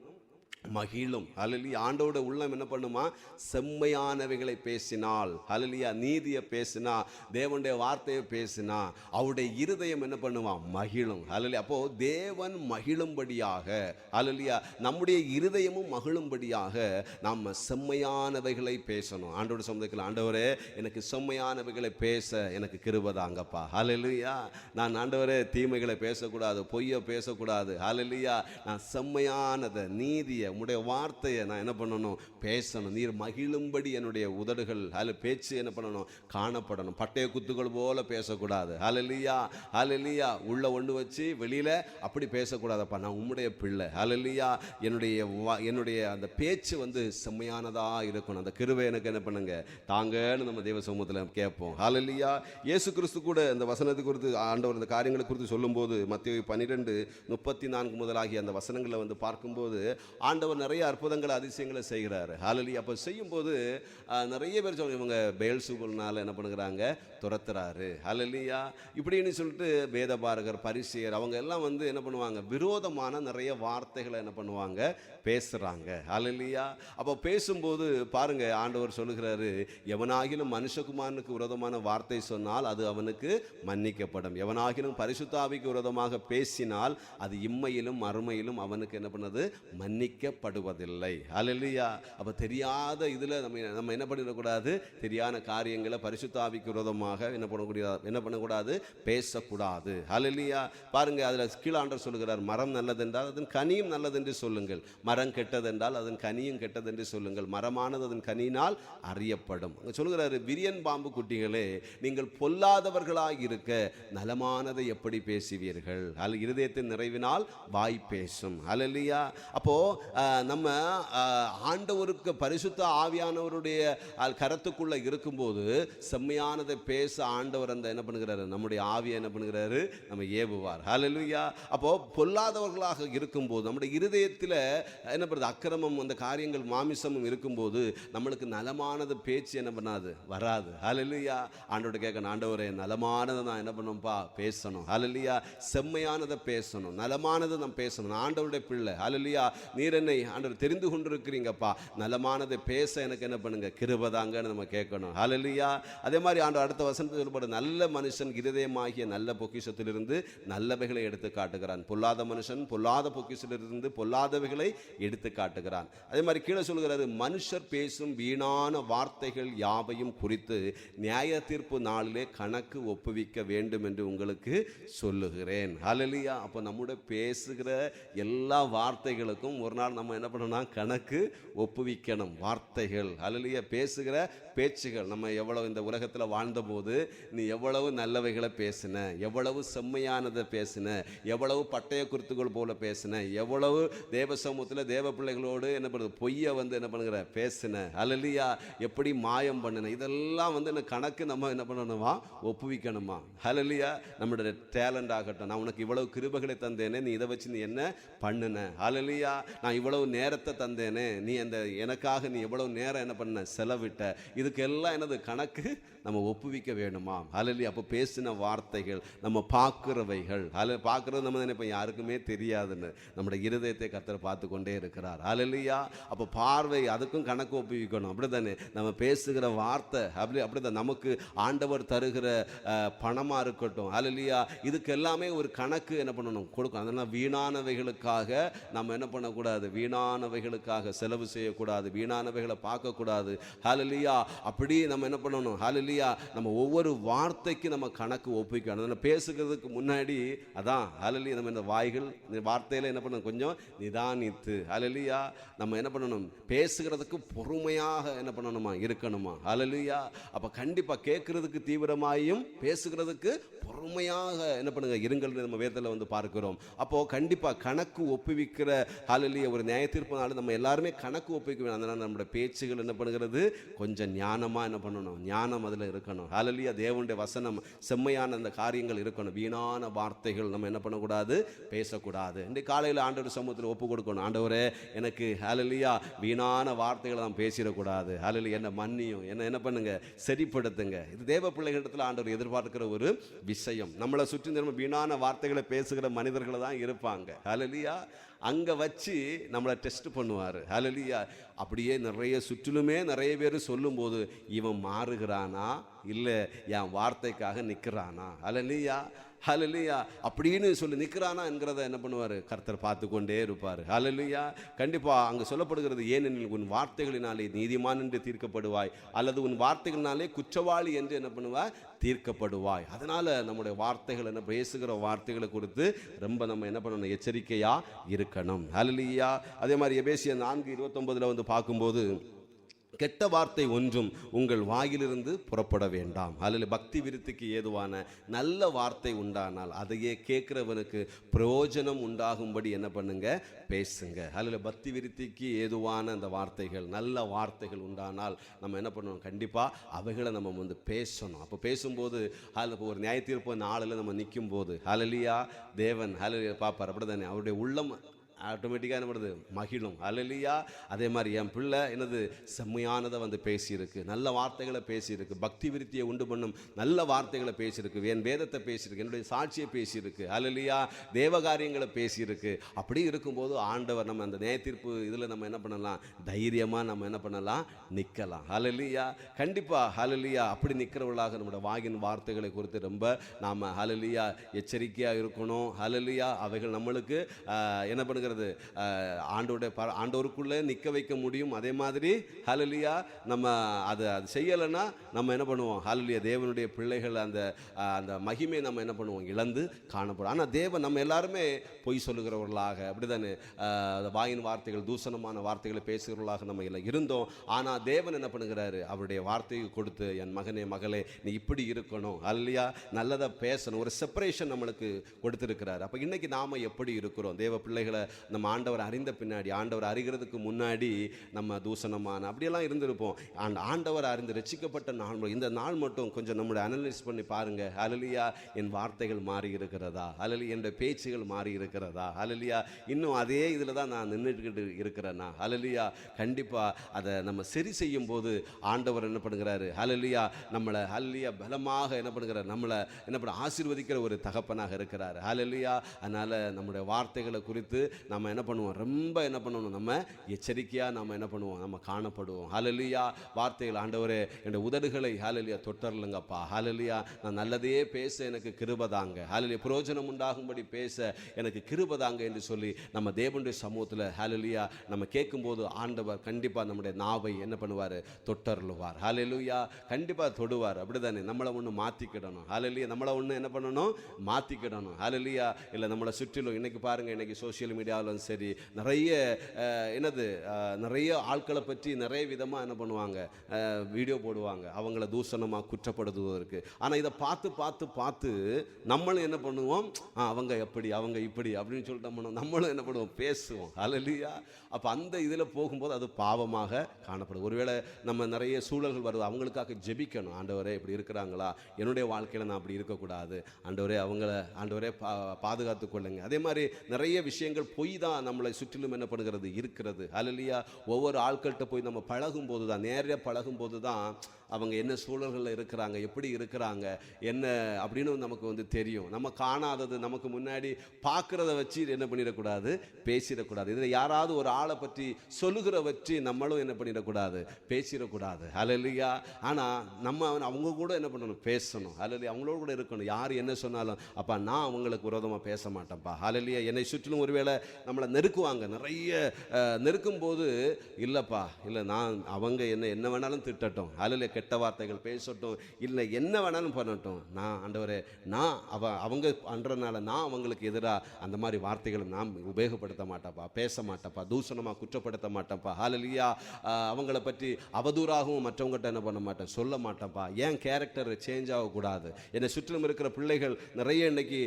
மகிழும். அல்லேலூயா. ஆண்டவருடைய உள்ளம் என்ன பண்ணுமா, செம்மையானவைகளை பேசினால், அல்லேலூயா, நீதியை பேசினா, தேவனுடைய வார்த்தையை பேசினா அவருடைய இருதயம் என்ன பண்ணுமா, மகிழும். அல்லேலூயா. அப்போ தேவன் மகிழும்படியாக, அல்லேலூயா, நம்முடைய இருதயமும் மகிழும்படியாக நம்ம செம்மையானவைகளை பேசணும். ஆண்டவருடைய சமுதாயத்தில், ஆண்டவரே எனக்கு செம்மையானவைகளை பேச எனக்கு கிருபை தாங்கப்பா. அல்லேலூயா. நான் ஆண்டவரே தீமைகளை பேசக்கூடாது, பொய்யை பேசக்கூடாது. அல்லேலூயா. நான் செம்மையானதை, நீதியை, உம்முடைய வார்த்தையை நான் என்ன பண்ணணும், பேசணும். நீர் மகிழும்படி என்னுடைய உதடுகள், அதில் பேச்சு என்ன பண்ணணும், காணப்படணும். பட்டய குத்துகள் போல பேசக்கூடாது. ஹல்லேலூயா. ஹல்லேலூயா. உள்ள ஒன்று வச்சு வெளியில அப்படி பேசக்கூடாதப்பா, நான் உம்முடைய பிள்ளை. ஹல்லேலூயா. என்னுடைய அந்த பேச்சு வந்து செம்மையானதா இருக்கணும். அந்த கிருபை எனக்கு என்ன பண்ணுங்க தாங்கன்னு நம்ம தேவ சமூகத்தில் கேட்போம். ஹல்லேலூயா. இயேசு கிறிஸ்து கூட இந்த வசனத்தை குறித்து, ஆண்டவர் இந்த காரியங்களை குறித்து சொல்லும்போது, மத்தேயு 12:34 முதலாகிய அந்த வசனங்களை வந்து பார்க்கும்போது, ஆண்டவர் நிறைய அற்புதங்களை, அதிசயங்களை செய்கிறாரு. ஹல்லேலூயா. அப்போ செய்யும்போது நிறைய பேர் சொல்லுவாங்க, இவங்க பெயல்செபூல்னால என்ன பண்ணுறாங்க, துரத்துறாரு. ஹல்லேலூயா. இப்படின்னு சொல்லிட்டு வேதபாரகர், பரிசேயர் அவங்க எல்லாம் வந்து என்ன பண்ணுவாங்க, விரோதமான நிறைய வார்த்தைகளை என்ன பண்ணுவாங்க, பேசுகிறாங்க. ஹல்லேலூயா. அப்போ பேசும்போது பாருங்க, ஆண்டவர் சொல்லுகிறாரு, எவனாகிலும் மனுஷகுமாரனுக்கு விரோதமான வார்த்தை சொன்னால் அது அவனுக்கு மன்னிக்கப்படும், எவனாகிலும் பரிசுத்த ஆவிக்கு விரோதமாக பேசினால் அது இம்மையிலும் மறுமையிலும் அவனுக்கு என்ன பண்ணது, மன்னிக்கப்படுவதில்லை. ஹல்லேலூயா. அப்போ தெரியாத இதில் நம்ம என்ன பண்ணிடக்கூடாது, தெரியாத காரியங்களை பரிசுத்த ஆவிக்கு விரோதமாக என்ன பண்ணக்கூடாது, பேசக்கூடாது. ஹல்லேலூயா. பாருங்க, அதில் கீழாண்டர் சொல்லுகிறார், மரம் நல்லதென்றால் அதன் கனியும் நல்லதென்று சொல்லுங்கள், மரம் கெட்டதென்றால் அதன் கனியும் கெட்டதென்று சொல்லுங்கள், மரமானது அதன் கனியினால் அறியப்படும். சொல்லுகிறாரு, விரியன் பாம்பு குட்டிகளே, நீங்கள் பொல்லாதவர்களாக இருக்க நலமானதை எப்படி பேசுவீர்கள், இருதயத்தின் நிறைவினால் வாய் பேசும். ஹல்லேலூயா. அப்போ நம்ம ஆண்டவருக்கு பரிசுத்த ஆவியானவருடைய கரத்துக்குள்ள இருக்கும்போது செம்மையானதை பேச ஆண்டவர் அந்த என்ன பண்ணுகிறாரு, நம்முடைய ஆவியை என்ன பண்ணுகிறாரு, நம்ம ஏவுவார். ஹல்லேலூயா. அப்போ பொல்லாதவர்களாக இருக்கும்போது, நம்முடைய இருதயத்தில் என்ன பண்ணுறது, அக்கிரமம், அந்த காரியங்கள், மாமிசமும் இருக்கும்போது நம்மளுக்கு நலமானது பேச்சு என்ன பண்ணாது, வராது. ஹல்லேலூயா. ஆண்டவர்கிட்ட கேட்கணும், ஆண்டவரே நலமானதை நான் என்ன பண்ணணும்ப்பா, பேசணும். ஹல்லேலூயா. செம்மையானதை பேசணும், நலமானதை நான் பேசணும். நான் ஆண்டவருடைய பிள்ளை. ஹல்லேலூயா. நீர் என்னை ஆண்டவர் தெரிந்து கொண்டிருக்கிறீங்கப்பா, நலமானதை பேச எனக்கு என்ன பண்ணுங்க, கிருபை தாங்கன்னு நம்ம கேட்கணும். ஹல்லேலூயா. அதே மாதிரி ஆண்டவர் அடுத்த வசனத்தில் சொல்லப்படும், நல்ல மனுஷன் இருதயமாகிய நல்ல பொக்கிஷத்திலிருந்து நல்லவைகளை எடுத்து காட்டுகிறான், பொல்லாத மனுஷன் பொல்லாத பொக்கிஷத்திலிருந்து பொல்லாதவைகளை எடுத்து காட்டுகிறான். அதே மாதிரி கீழே சொல்கிறாரு, மனுஷர் பேசும் வீணான வார்த்தைகள் யாவையும் குறித்து நியாய தீர்ப்பு நாளிலே கணக்கு ஒப்புவிக்க வேண்டும் என்று உங்களுக்கு சொல்லுகிறேன். ஹல்லேலூயா. அப்போ நம்முடைய பேசுகிற எல்லா வார்த்தைகளுக்கும் ஒரு நாள் நம்ம என்ன பண்ணணும், கணக்கு ஒப்புவிக்கணும். வார்த்தைகள், ஹல்லேலூயா, பேசுகிற பேச்சுகள், நம்ம எவ்வளவு இந்த உலகத்தில் வாழ்ந்தபோது நீ எவ்வளவு நல்லவைகளை பேசின, எவ்வளவு செம்மையானதை பேசின, எவ்வளவு பட்டய குருத்துகள் போல பேசின, எவ்வளவு தேவ சமூகத்தில் தேவ பிள்ளைகளோடு என்ன பண்ணுறது, பொய்யை வந்து என்ன பண்ணுகிற பேசின, ஹல்லேலூயா, எப்படி மாயம் பண்ணின, இதெல்லாம் வந்து என்ன கணக்கு நம்ம என்ன பண்ணணுமா, ஒப்புவிக்கணுமா. ஹல்லேலூயா. நம்மளுடைய டேலண்ட் ஆகட்டும், நான் உனக்கு இவ்வளவு கிருபைகளை தந்தேனே, நீ இதை வச்சு நீ என்ன பண்ணின, ஹல்லேலூயா, நான் இவ்வளவு நேரத்தை தந்தேனே, நீ அந்த எனக்காக நீ எவ்வளவு நேரம் என்ன பண்ண, செலவிட்ட, இதுக்கெல்லாம் என்னது கணக்கு நம்ம ஒப்புவிக்க வேணுமா. ஹல்லேலூயா. அப்போ பேசின வார்த்தைகள், நம்ம பார்க்கிறவைகள், பார்க்கறது நம்ம நினைப்போம் யாருக்குமே தெரியாதுன்னு, நம்முடைய இருதயத்தை கர்த்தர் பார்த்து கொண்டே இருக்கிறார். ஹல்லேலூயா. அப்போ பார்வை, அதுக்கும் கணக்கு ஒப்புவிக்கணும். அப்படிதானே, நம்ம பேசுகிற வார்த்தை அப்படிதான், நமக்கு ஆண்டவர் தருகிற பணமாக இருக்கட்டும், ஹல்லேலூயா, இதுக்கு எல்லாமே ஒரு கணக்கு என்ன பண்ணணும், கொடுக்கணும். அதனால் வீணானவைகளுக்காக நம்ம என்ன பண்ணக்கூடாது, வீணானவைகளுக்காக செலவு செய்யக்கூடாது, வீணானவைகளை பார்க்கக்கூடாது. ஹல்லேலூயா. அப்படி நம்ம என்ன பண்ணணும், ஹல்லேலூயா, நம்ம ஒவ்வொரு வார்த்தைக்கு நம்ம கணக்கு ஒப்பிக்கணும். நம்ம பேசுகிறதுக்கு முன்னாடி அதான் ஹல்லேலூயா, நம்ம இந்த வாய்கள் இந்த வார்த்தையில என்ன பண்ணணும், கொஞ்சம் நிதானித்து ஹல்லேலூயா நம்ம என்ன பண்ணணும், பேசுகிறதுக்கு பொறுமையாக என்ன பண்ணணுமா இருக்கணுமா. ஹல்லேலூயா. அப்ப கண்டிப்பா கேட்கறதுக்கு தீவிரமாயும் பேசுகிறதுக்கு பொறுமையாக என்ன பண்ணுங்க இருங்கள் நம்ம வேதத்தில் வந்து பார்க்கிறோம். அப்போ கண்டிப்பா கணக்கு ஒப்புவிக்கிற ஹல்லேலூயா ஒரு நியாய தீர்ப்பு நாள் நம்ம எல்லாருமே கணக்கு ஒப்புவிக்க வேண்டும். அதனால நம்முடைய பேச்சுகள் என்ன பண்ணுகிறது, கொஞ்சம் ஞானமா என்ன பண்ணணும், ஞானம் அதில் இருக்கணும். ஹல்லேலூயா. தேவனுடைய வசனம் செம்மையான அந்த காரியங்கள் இருக்கணும். வீணான வார்த்தைகள் நம்ம என்ன பண்ணக்கூடாது, பேசக்கூடாது. இன்றைக்கு காலையில் ஆண்டவர் சமூகத்தில் ஒப்பு கொடுக்கணும். ஆண்டவரே எனக்கு ஹல்லேலூயா வீணான வார்த்தைகளை நான் பேசிடக்கூடாது. ஹல்லேலூயா என்ன மன்னியும், என்ன பண்ணுங்க, சரிப்படுத்துங்க. இது தேவ பிள்ளைகளிடத்தில் ஆண்டவர் எதிர்பார்க்கிற ஒரு விஷயம். நம்மளை சுற்றி நம்ம வீணான வார்த்தைகளை பேசுகிற மனிதர்கள் தான் இருப்பாங்க. ஹல்லேலூயா. அங்கே வச்சு நம்மளை டெஸ்ட் பண்ணுவார். ஹல்லேலூயா. அப்படியே நிறைய சுற்றிலுமே நிறைய பேர் சொல்லும்போது இவன் மாறுகிறானா இல்லை என் வார்த்தைக்காக நிற்கிறானா, ஹல்லேலூயா ஹல்லேலூயா அப்படின்னு சொல்லி நிற்கிறானா என்கிறத என்ன பண்ணுவார், கர்த்தர் பார்த்து கொண்டே இருப்பார். ஹல்லேலூயா. கண்டிப்பாக அங்கே சொல்லப்படுகிறது, ஏனெனில் உன் வார்த்தைகளினாலே நீதிமான் என்று தீர்க்கப்படுவாய், அல்லது உன் வார்த்தைகளினாலே குற்றவாளி என்று என்ன பண்ணுவாய், தீர்க்கப்படுவாய். அதனால் நம்முடைய வார்த்தைகள் என்ன பேசுகிற வார்த்தைகளை குறித்து ரொம்ப நம்ம என்ன பண்ணணும், எச்சரிக்கையாக இருக்கணும். ஹல்லேலூயா. அதே மாதிரி எபேசியர் 4:29 வந்து பார்க்கும்போது, கெட்ட வார்த்தை ஒன்றும் உங்கள் வாயிலிருந்து புறப்பட வேண்டாம். அதில் பக்தி விருத்திக்கு ஏதுவான நல்ல வார்த்தை உண்டானால் அதையே கேட்கிறவனுக்கு பிரயோஜனம் உண்டாகும்படி என்ன பண்ணுங்க, பேசுங்க. அதில் பக்தி விருத்திக்கு ஏதுவான அந்த வார்த்தைகள் நல்ல வார்த்தைகள் உண்டானால் நம்ம என்ன பண்ணணும், கண்டிப்பாக அவைகளை நம்ம வந்து பேசணும். அப்போ பேசும்போது அதில் ஒரு நியாய தீர்ப்பு நாளில் நம்ம நிற்கும் போது ஹல்லேலூயா தேவன் ஹல்லேலூயா பார்ப்பார். அப்படி தானே அவருடைய உள்ளம் ஆட்டோமேட்டிக்காக என்ன பண்ணுது, மகிழும். ஹல்லேலூயா. அதே மாதிரி என் பிள்ளை என்னது செம்மையானதை வந்து பேசியிருக்கு, நல்ல வார்த்தைகளை பேசியிருக்கு, பக்தி விருத்தியை உண்டு பண்ணும் நல்ல வார்த்தைகளை பேசியிருக்கு, என் வேதத்தை பேசியிருக்கு, என்னுடைய சாட்சியை பேசியிருக்கு, ஹல்லேலூயா தேவகாரியங்களை பேசியிருக்கு. அப்படி இருக்கும்போது ஆண்டவர் நம்ம அந்த நியாய தீர்ப்பு இதில் நம்ம என்ன பண்ணலாம், தைரியமாக நம்ம என்ன பண்ணலாம், நிற்கலாம். ஹல்லேலூயா. கண்டிப்பாக ஹல்லேலூயா. அப்படி நிற்கிறவர்களாக நம்மளோட வாயின் வார்த்தைகளை குறித்து ரொம்ப நாம் ஹல்லேலூயா எச்சரிக்கையாக இருக்கணும். ஹல்லேலூயா. அவைகள் நம்மளுக்கு என்ன பண்ணுங்க, ஆண்டவருக்குள்ளே நிற்க வைக்க முடியும். அதே மாதிரி ஹல்லேலூயா நம்ம அது செய்யலைன்னா நம்ம என்ன பண்ணுவோம், ஹல்லேலூயா தேவனுடைய பிள்ளைகள் அந்த அந்த மகிமை நம்ம என்ன பண்ணுவோம், இழந்து காணப்படும். ஆனால் தேவன் நம்ம எல்லாருமே பொய் சொல்லுகிறவர்களாக அப்படிதானே வாயின் வார்த்தைகள் தூசணமான வார்த்தைகளை பேசுகிறவர்களாக நம்ம எல்லாம் இருந்தோம். ஆனால் தேவன் என்ன பண்ணுகிறாரு, அவருடைய வார்த்தையை கொடுத்து என் மகனே மகளே நீ இப்படி இருக்கணும், ஹல்லேலூயா நல்லதை பேசணும், ஒரு செப்பரேஷன் நம்மளுக்கு கொடுத்துருக்கிறார். அப்போ இன்னைக்கு நாம் எப்படி இருக்கிறோம், தேவ பிள்ளைகளை நம்ம ஆண்டவர் அறிந்த பின்னாடி, ஆண்டவர் அறிகிறதுக்கு முன்னாடி நம்ம தூசணமான அப்படியெல்லாம் இருந்திருப்போம். ஆண்டவர் அறிந்து ரட்சிக்கப்பட்ட நாள், இந்த நாள் மட்டும் கொஞ்சம் நம்மளை அனலைஸ் பண்ணி பாருங்க. ஹல்லேலூயா. என் வார்த்தைகள் மாறி இருக்கிறதா, ஹல்லேலூயா என் பேச்சுகள் மாறி இருக்கிறதா, ஹல்லேலூயா இன்னும் அதே இதில் தான் நான் நின்றுக்கிட்டு இருக்கிறேன்னா, ஹல்லேலூயா கண்டிப்பாக அதை நம்ம சரி செய்யும் போது ஆண்டவர் என்ன பண்ணுகிறாரு, ஹல்லேலூயா நம்மளை ஹல்லேலூயா பலமாக என்ன பண்ணுகிறார், நம்மளை என்ன பண்ண ஆசீர்வதிக்கிற ஒரு தகப்பனாக இருக்கிறார். ஹல்லேலூயா. அதனால் நம்முடைய வார்த்தைகளை குறித்து நம்ம என்ன பண்ணுவோம், ரொம்ப என்ன பண்ணணும், நம்ம எச்சரிக்கையாக நம்ம என்ன பண்ணுவோம், நம்ம காணப்படுவோம். ஹல்லேலூயா. வார்த்தைகள் ஆண்டவரே என்னுடைய உதடுகளை ஹல்லேலூயா தொட்டர்லுங்கப்பா, ஹல்லேலூயா நான் நல்லதே பேச எனக்கு கிருபதாங்க, ஹல்லேலூயா பிரயோஜனம் உண்டாகும்படி பேச எனக்கு கிருபதாங்க என்று சொல்லி நம்ம தேவனுடைய சமூகத்தில் ஹல்லேலூயா நம்ம கேட்கும்போது ஆண்டவர் கண்டிப்பாக நம்முடைய நாவை என்ன பண்ணுவார், தொட்டர்லுவார். ஹல்லேலூயா. கண்டிப்பாக தொடுவார். அப்படிதானே நம்மளை ஒன்று மாற்றிக்கிடணும். ஹல்லேலூயா நம்மளை ஒன்று என்ன பண்ணணும், மாற்றிக்கிடணும். ஹல்லேலூயா. இல்லை நம்மளை சுற்றிலும் இன்னைக்கு பாருங்கள், இன்னைக்கு சோசியல் மீடியாவில் சரி நிறைய நிறைய ஆட்களை பற்றி நிறைய விதமாக என்ன பண்ணுவாங்க, வீடியோ போடுவாங்க அவங்கள தூஷணமாக குற்றப்படுத்துவதற்கு. ஆனால் இதை பார்த்து பார்த்து பார்த்து நம்மளும் என்ன பண்ணுவோம், அவங்க எப்படி அவங்க இப்படி அப்படின்னு சொல்லிட்டு நம்மளும் என்ன பண்ணுவோம், பேசுவோம். ஹல்லேலூயா. அப்போ அந்த இதில் போகும்போது அது பாவமாக காணப்படும். ஒருவேளை நம்ம நிறைய சூழல்கள் வருது, அவங்களுக்காக ஜெபிக்கணும். ஆண்டவரே இப்படி இருக்கிறாங்களா, என்னுடைய வாழ்க்கையில் நான் அப்படி இருக்கக்கூடாது, ஆண்டவரே அவங்கள ஆண்டவரே பாதுகாத்து கொள்ளுங்க. அதே மாதிரி நிறைய விஷயங்கள் பொய் தான் நம்மளை சுற்றிலும் என்ன பண்ணுகிறது இருக்கிறது. ஹல்லேலூயா. ஒவ்வொரு ஆட்கள்கிட்ட போய் நம்ம பழகும் போது தான், நேரடியாக பழகும் போது தான் அவங்க என்ன சூழல்களில் இருக்கிறாங்க, எப்படி இருக்கிறாங்க, என்ன அப்படின்னு நமக்கு வந்து தெரியும். நம்ம காணாதது நமக்கு முன்னாடி பார்க்குறத வச்சு என்ன பண்ணிடக்கூடாது, பேசிடக்கூடாது. இதில் யாராவது ஒரு ஆளை பற்றி சொல்லுகிற வச்சு நம்மளும் என்ன பண்ணிடக்கூடாது, பேசிடக்கூடாது. ஹல்லேலூயா. ஆனால் நம்ம அவங்க கூட என்ன பண்ணணும், பேசணும். ஹல்லேலூயா. அவங்களோட கூட இருக்கணும். யார் என்ன சொன்னாலும் அப்பா நான் அவங்களுக்கு விரோதமாக பேச மாட்டேன்ப்பா. ஹல்லேலூயா. என்னை சுற்றிலும் ஒருவேளை நம்மளை நெருக்குவாங்க, நிறைய நெருக்கும் போது இல்லைப்பா, இல்லை நான் அவங்க என்ன வேணாலும் திட்டட்டும், ஹல்லேலூயா, கெட்ட வார்த்தைகள் பேசட்டும், இல்லை என்ன வேணாலும் பண்ணட்டும், நான் ஆண்டவரே நான் அவங்க பண்ணுறதுனால நான் அவங்களுக்கு எதிராக அந்த மாதிரி வார்த்தைகளை நான் உபயோகப்படுத்த மாட்டேன்ப்பா, பேச மாட்டேன்ப்பா, தூஷணமாக குற்றப்படுத்த மாட்டேன்ப்பா. ஹல்லேலூயா. அவங்கள பற்றி அவதூறாகவும் மற்றவங்ககிட்ட என்ன பண்ண மாட்டேன், சொல்ல மாட்டேன்ப்பா. ஏன் கேரக்டர் சேஞ்ச் ஆகக்கூடாது. என்னை சுற்றிலும் இருக்கிற பிள்ளைகள் நிறைய இன்னைக்கு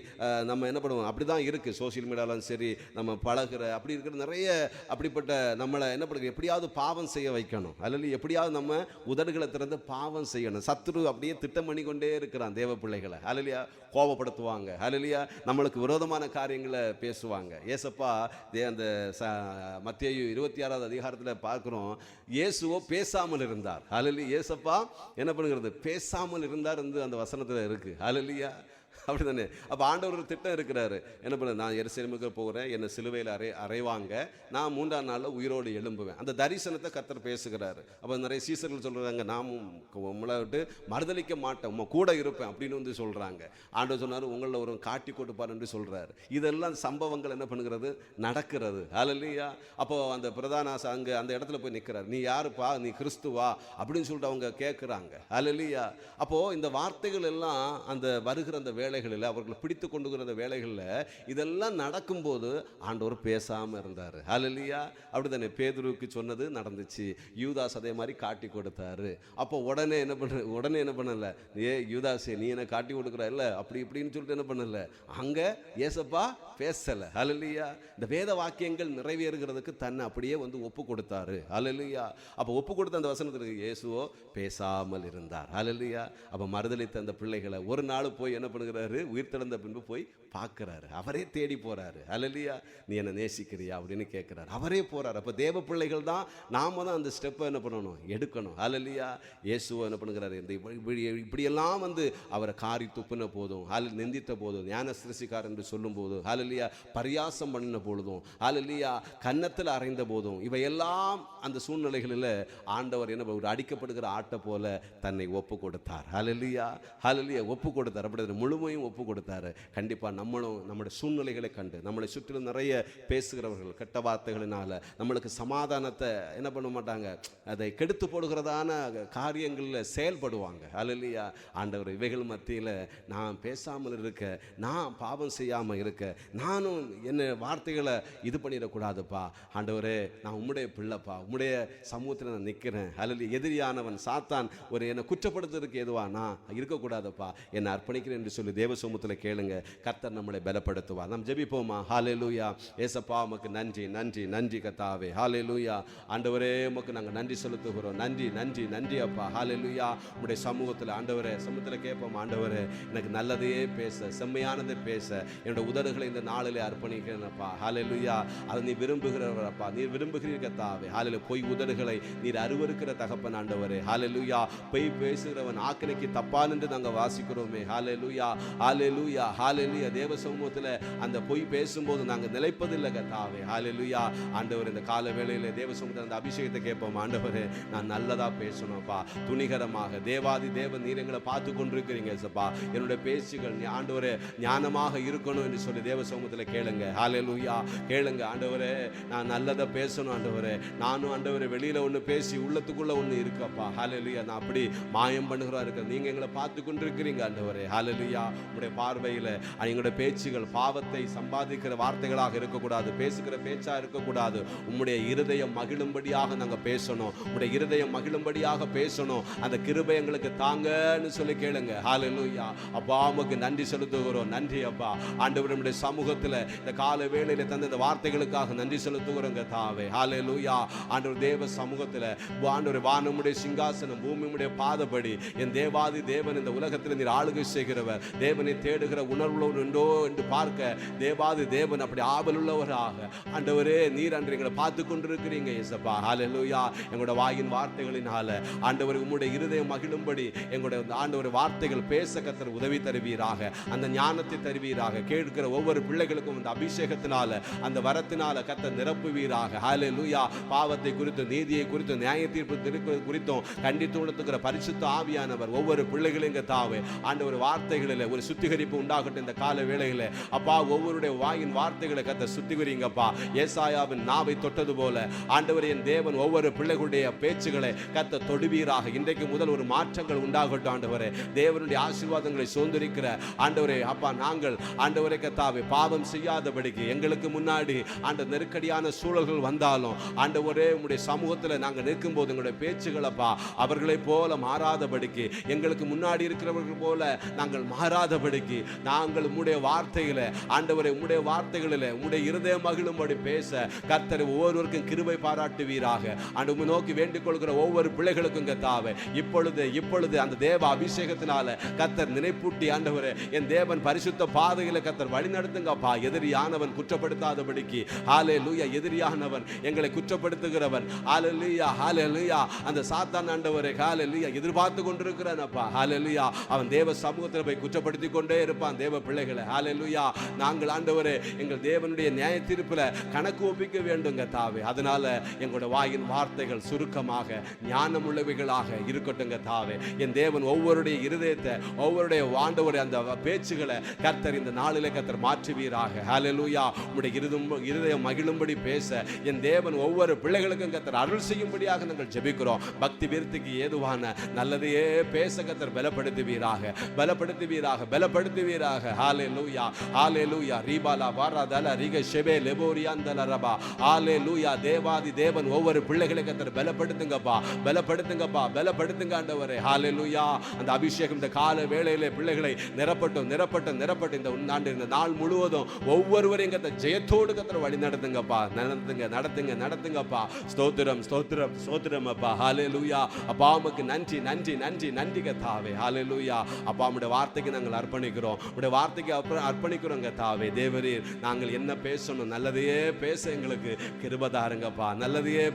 நம்ம என்ன பண்ணுவோம், அப்படி தான் இருக்குது. சோசியல் மீடியாலும் சரி, நம்ம பழகிற அப்படி இருக்கிற நிறைய அப்படிப்பட்ட நம்மளை என்ன பண்ணுறது, எப்படியாவது பாவம் செய்ய வைக்கணும். அல்லது எப்படியாவது நம்ம உதடுகளை திறந்து பாவம் செய்யணும். சத்துரு அப்படியே திட்டம் பண்ணி கொண்டே இருக்கிறான் தேவ பிள்ளைகளை. ஹல்லேலூயா. கோபப்படுத்துவாங்க. ஹல்லேலூயா. நம்மளுக்கு விரோதமான காரியங்களை பேசுவாங்க. ஏசப்பா அந்த மத்தேயு 26வது அதிகாரத்தில் பார்க்குறோம், இயேசுவோ பேசாமல் இருந்தார். ஹல்லேலூயா. ஏசப்பா என்ன பண்ணுகிறது, பேசாமல் இருந்தார் என்று அந்த வசனத்தில் இருக்குது. ஹல்லேலூயா. அப்படி தானே. அப்போ ஆண்டவர் ஒரு திட்டம் இருக்கிறாரு. என்ன பண்ண, நான் எருசலேமுக்கு போகிறேன், என்னை சிலுவையில் அறைவாங்க, நான் 3ஆம் நாளில் உயிரோடு எழும்புவேன். அந்த தரிசனத்தை கர்த்தர் பேசுகிறாரு. அப்போ நிறைய சீசர்கள் சொல்கிறாங்க, நாமும் உங்களை விட்டு மறுதளிக்க மாட்டேன், உங்க கூட இருப்பேன் அப்படின்னு வந்து சொல்கிறாங்க. ஆண்டவர் சொன்னார், உங்களில் ஒரு காட்டி கொடுப்பார் என்று சொல்கிறாரு. இதெல்லாம் சம்பவங்கள் என்ன பண்ணுகிறது, நடக்கிறது. ஹல்லேலூயா. அப்போ அந்த பிரதான அங்கே அந்த இடத்துல போய் நிற்கிறார். நீ யாருப்பா, நீ கிறிஸ்துவா அப்படின்னு சொல்லிட்டு அவங்க கேட்குறாங்க. ஹல்லேலூயா. அப்போது இந்த வார்த்தைகள் எல்லாம் அந்த வருகிற அந்த வேலைகளில், அவர்களை பிடித்து கொண்டுகிற வேலைகளில் இதெல்லாம் நடக்கும்போது ஆண்டவர் பேசாமல் இருந்தார். ஹல்லேலூயா. அப்படித்தானே. பேதுருவுக்கு சொன்னது நடந்துச்சு. யூதாஸ் அதே மாதிரி காட்டி கொடுத்தாரு. அப்போ உடனே என்ன பண்ணல, யூதாஸே நீ என்ன காட்டி கொடுக்குற இல்லை அப்படி இப்படின்னு சொல்லிட்டு என்ன பண்ணல, அங்கே ஏசப்பா பேசலை. ஹல்லேலூயா. இந்த வேத வாக்கியங்கள் நிறைவேறுகிறதுக்கு தன்னை அப்படியே வந்து ஒப்பு கொடுத்தாரு. ஹல்லேலூயா. அப்போ ஒப்பு கொடுத்த அந்த வசனத்திற்கு இயேசுவோ பேசாமல் இருந்தார். ஹல்லேலூயா. அப்போ மறுதலித்த அந்த பிள்ளைகளை ஒரு நாள் போய் என்ன பண்ணுகிறாரு, உயிர் திறந்த பின்பு போய் பார்க்கிறாரு. அவரே தேடி போறாரு. ஹல்லேலூயா. நீ என்ன நேசிக்கிறியா அப்படின்னு கேட்கிறாரு. அவரே போறாரு. அப்போ தேவ பிள்ளைகள் தான் நாம தான் அந்த ஸ்டெப்பை என்ன பண்ணணும், எடுக்கணும். ஹல்லேலூயா. இயேசுவை என்ன பண்ணுகிறாரு, இந்த இப்படியெல்லாம் வந்து அவரை காரி துப்புன போதும், நிந்தித்த போதும், ஞான சிருஷ்டிக்கார் என்று சொல்லும் போதும், ஹல்லேலூயா, பரியாசம் பண்ணின பொழுதும், ஹல்லேலூயா, கன்னத்தில் அறைந்த போதும், இவையெல்லாம் அந்த சூழ்நிலைகளில் ஆண்டவர் என்ன ஒரு அடிக்கப்படுகிற ஆட்டை போல தன்னை ஒப்பு கொடுத்தார். ஹல்லேலூயா. ஹல்லேலூயா. ஒப்பு கொடுத்தார். அப்படி முழுமையும் ஒப்பு கொடுத்தாரு. கண்டிப்பாக நம்மளும் நம்முடைய சூழ்நிலைகளை கண்டு நம்மளை சுற்றிலும் நிறைய பேசுகிறவர்கள் கெட்ட வார்த்தைகளினால நம்மளுக்கு சமாதானத்தை என்ன பண்ண மாட்டாங்க, அதை கெடுத்து போடுகிறதான காரியங்களில் செயல்படுவாங்க. ஹல்லேலூயா. ஆண்டவர் இவைகள் மத்தியில் நான் பேசாமல் இருக்க, நான் பாவம் செய்யாமல் இருக்க, நானும் என்ன வார்த்தைகளை இது பண்ணிடக்கூடாதுப்பா. ஆண்டவரே நான் உம்முடைய பிள்ளைப்பா, உம்முடைய சமூகத்தில் நான் நிற்கிறேன். ஹல்லேலூயா. எதிரியானவன் சாத்தான் ஒரு என்னை குற்றப்படுத்துறதுக்கு எதுவா நான் இருக்கக்கூடாதுப்பா, என்னை அர்ப்பணிக்கிறேன் என்று சொல்லி தேவ சமூகத்தில் கேளுங்க. கர்த்தர் நம்மளை பலப்படுத்துவார். நாம் ஜெபிப்போமா. ஹல்லேலூயா. ஏசப்பா உமக்கு நன்றி, நன்றி, நன்றி கர்த்தாவே. ஹல்லேலூயா. ஆண்டவரே உமக்கு நாங்கள் நன்றி செலுத்துகிறோம். நன்றி, நன்றி, நன்றி அப்பா. ஹல்லேலூயா. உம்முடைய சமூகத்தில் ஆண்டவரே சமூகத்தில் கேட்போம். ஆண்டவரே எனக்கு நல்லதையே பேச, செம்மையானதை பேச என்னோட உதடுகளை இந்த நாளிலே அர்ப்பணிக்கிறேன்ப்பா. ஹல்லேலூயா. அதை நீ விரும்புகிறவரப்பா, நீர் விரும்புகிறீர் கர்த்தாவே. ஹல்லேலூயா. பொய் உதடுகளை நீர் அருவருக்கிற தகப்பன் ஆண்டவரே. ஹல்லேலூயா. பொய் பேசுகிறவன் ஆக்கினைக்கு தப்பான் என்று நாங்கள் வாசிக்கிறோமே. ஹல்லேலூயா. ஹல்லேலூயா. ஹல்லேலூயா. தேவ சமூகத்தில் அந்த பொய் பேசும்போது நாங்கள் நிலைப்பதில்லை கர்த்தாவே. ஹல்லேலூயா. ஆண்டவர் இந்த கால வேளையில் தேவ சமூகத்தில் அந்த அபிஷேகத்தை கேட்போம். ஆண்டவரே நான் நல்லதா பேசணும்ப்பா, துணிகரமாக. தேவாதி தேவ நீரங்களை பார்த்து கொண்டிருக்கிறீங்க சப்பா. என்னுடைய பேச்சுகள் ஆண்டவரே ஞானமாக இருக்கணும் என்று சொல்லி தேவ சமூகத்தில் கேளுங்க. ஹல்லேலூயா. கேளுங்க. ஆண்டவரே நான் நல்லதை பேசணும் ஆண்டவரே. நானும் ஆண்டவரே வெளியில் ஒன்று பேசி உள்ளத்துக்குள்ளே ஒன்று இருக்கப்பா. ஹல்லேலூயா. நான் அப்படி மாயம் பண்ணுகிறா இருக்க, நீங்கள் எங்களை பார்த்து கொண்டிருக்கிறீங்க ஆண்டவரே. ஹல்லேலூயா. உங்களுடைய பார்வையில் எங்களுடைய பேச்சுகள் பாவத்தை சம்பாதிக்கிற வார்த்தைகளாக இருக்கக்கூடாது, பேசுகிற பேச்சா இருக்கக்கூடாது. உம்முடைய இருதயம் மகிழும்படியாக நாங்கள் பேசணும். உம்முடைய இருதயம் மகிழும்படியாக பேசணும். அந்த கிருபை எங்களுக்கு தாங்கன்னு சொல்லி கேளுங்க. ஹல்லேலூயா. அப்பா உமக்கு நன்றி செலுத்துகிறோம். நன்றி அப்பா. ஆண்டவர் நம்முடைய சமூகத்தில் இந்த கால வேளையில தந்த இந்த வார்த்தைகளுக்காக நன்றி செலுத்துகிறோங்க தாவே. ஹல்லேலூயா. ஆண்டவர் தேவ சமூகத்தில் ஆண்டவர் வானமுடைய சிங்காசனம் பூமியுடைய பாதப்படி என் தேவாதி தேவன் இந்த உலகத்தில் நீர் ஆளுகை செய்கிறவர். தேவ தேவனை தேடுகிற உணர்வுள்ளவர் உண்டோ என்று பார்க்க தேவாதி தேவன் அப்படி ஆவலுள்ளவராக ஆண்டவரே நீர் அன்று எங்களை பார்த்து கொண்டிருக்கிறீங்க இயேசப்பா. ஹல்லேலூயா. எங்களோட வாயின் வார்த்தைகளினால ஆண்டவர் உம்முடைய இருதயம் மகிழும்படி எங்களுடைய ஆண்டவர் வார்த்தைகள் பேச கர்த்தர் உதவி தருவீராக, அந்த ஞானத்தை தருவீராக. கேட்கிற ஒவ்வொரு பிள்ளைகளுக்கும் அந்த அபிஷேகத்தினால அந்த வரத்தினால கர்த்தர் நிரப்புவீராக. ஹல்லேலூயா. பாவத்தை குறித்து நீதியை குறித்து நியாய தீர்ப்பு குறித்தும் கண்டித்து உணர்த்துகிற பரிசுத்த ஆவியானவர் ஒவ்வொரு பிள்ளைகளையும் தாவே ஆண்டவர் வார்த்தைகளில் ஒரு சுத்திகரிப்பு உண்டாகட்டும் இந்த கால வேளையில. அப்பா ஒவ்வொருடைய வாயின் வார்த்தைகளை கர்த்தர் சுத்திகரிங்கப்பா. ஏசாயாவின் நாவை தொட்டது போல ஆண்டவர் என் தேவன் ஒவ்வொரு பிள்ளைகளுடைய பேச்சுகளை கர்த்தர் தொடுவீராக. இன்றைக்கு முதல் ஒரு மாற்றங்கள் உண்டாகட்டும் ஆண்டவரே. தேவனுடைய ஆசீர்வாதங்களை சுதந்திரிக்கிற ஆண்டவரே அப்பா நாங்கள் ஆண்டவரே கர்த்தாவே பாவம் செய்யாதபடிக்கு எங்களுக்கு முன்னாடி அந்த நெருக்கடியான சூழல்கள் வந்தாலும் ஆண்டவரே உம்முடைய சமூகத்தில் நாங்கள் நிற்கும் போது எங்களுடைய பேச்சுகள் அப்பா அவர்களை போல மாறாதபடிக்கு, எங்களுக்கு முன்னாடி இருக்கிறவர்கள் போல நாங்கள் மாறாதபடிக்கு நாங்கள் உம்முடைய வார்த்தைகளை ஆண்டவரே உம்முடைய வார்த்தைகளில் உம்முடைய இருதய மகிழும்படி பேச கர்த்தர் ஒவ்வொருவருக்கும் கிருபை பாராட்டுவீராக. ஆண்டு நோக்கி வேண்டிக் கொள்கிற ஒவ்வொரு பிள்ளைகளுக்கும் கர்த்தாவே இப்பொழுது அந்த தேவ அபிஷேகத்தினால கர்த்தர் நினைப்பூட்டி ஆண்டவரே என் தேவன் பரிசுத்த பாதையில கர்த்தர் வழி நடத்துங்கப்பா. எதிரியானவன் குற்றப்படுத்தாதபடிக்கு. ஹல்லேலூயா. எதிரியானவன் எங்களை குற்றப்படுத்துகிறவன் ஹல்லேலூயா ஹல்லேலூயா அந்த சாத்தான் ஆண்டவரே ஹல்லேலூயா எதிர்பார்த்து கொண்டிருக்கிறானப்பா. ஹல்லேலூயா. அவன் தேவ சமூகத்தில் போய் குற்றப்படுத்தி கொண்டே இருப்பான் தேவ பிள்ளைகளை. ஹல்லேலூயா. நாங்கள் ஆண்டவரே எங்கள் தேவனுடைய நியாய தீர்ப்புல கணக்கு ஒப்பிக்க வேண்டும் கர்த்தாவே. அதனால எங்களோட வாயின் வார்த்தைகள் சுருக்கமாக ஞானமுள்ளவைகளாக இருக்கட்டும் கர்த்தாவே. என் தேவன் ஒவ்வொருடைய இருதயத்தை ஒவ்வொருடைய ஆண்டவரே அந்த பேச்சுகளை கர்த்தர் இந்த நாளிலே கர்த்தர் மாற்றுவீராக. ஹல்லேலூயா. உம்முடைய இருதயம் மகிழும்படி பேச என் தேவன் ஒவ்வொரு பிள்ளைகளுக்கும் கர்த்தர் அருள் செய்யும்படியாக நாங்கள் ஜெபிக்கிறோம். பக்தி விருத்திக்கு ஏதுவான நல்லதையே பேச கர்த்தர் பலப்படுத்துவீராக. ஹல்லேலூயா ஹல்லேலூயா. ரீபாலா வாராதல ரிக ஷெபே லெபோரியாந்தல ரபா. ஹல்லேலூயா. தேவாதி தேவன் ஒவ்வொரு பிள்ளைகளை கர்த்தர் பலப்படுத்துங்க ஆண்டவரே. ஹல்லேலூயா. அந்த அபிஷேகம் இந்த கால வேளையிலே பிள்ளைகளை நிரப்பட்டும் இந்த நாள் முழுவதும் ஒவ்வொருவரையும் கர்த்தர் ஜெயத்தோடு கர்த்தர் வழி நடத்துங்கப்பா. நடத்துங்கப்பா. ஸ்தோத்திரம் அப்பா. ஹல்லேலூயா. அப்பா உமக்கு நன்றி கர்த்தாவே. ஹல்லேலூயா. அப்பா உம்முடைய வார்த்தைக்கு நாங்கள் அர்ப்பணிக்கிறோம் கர்த்தாவே. தேவரீர் நாங்கள் என்ன பேசணும் நல்லதையே பேச எங்களுக்கு கிருபை தாருங்கப்பா. நல்லதையே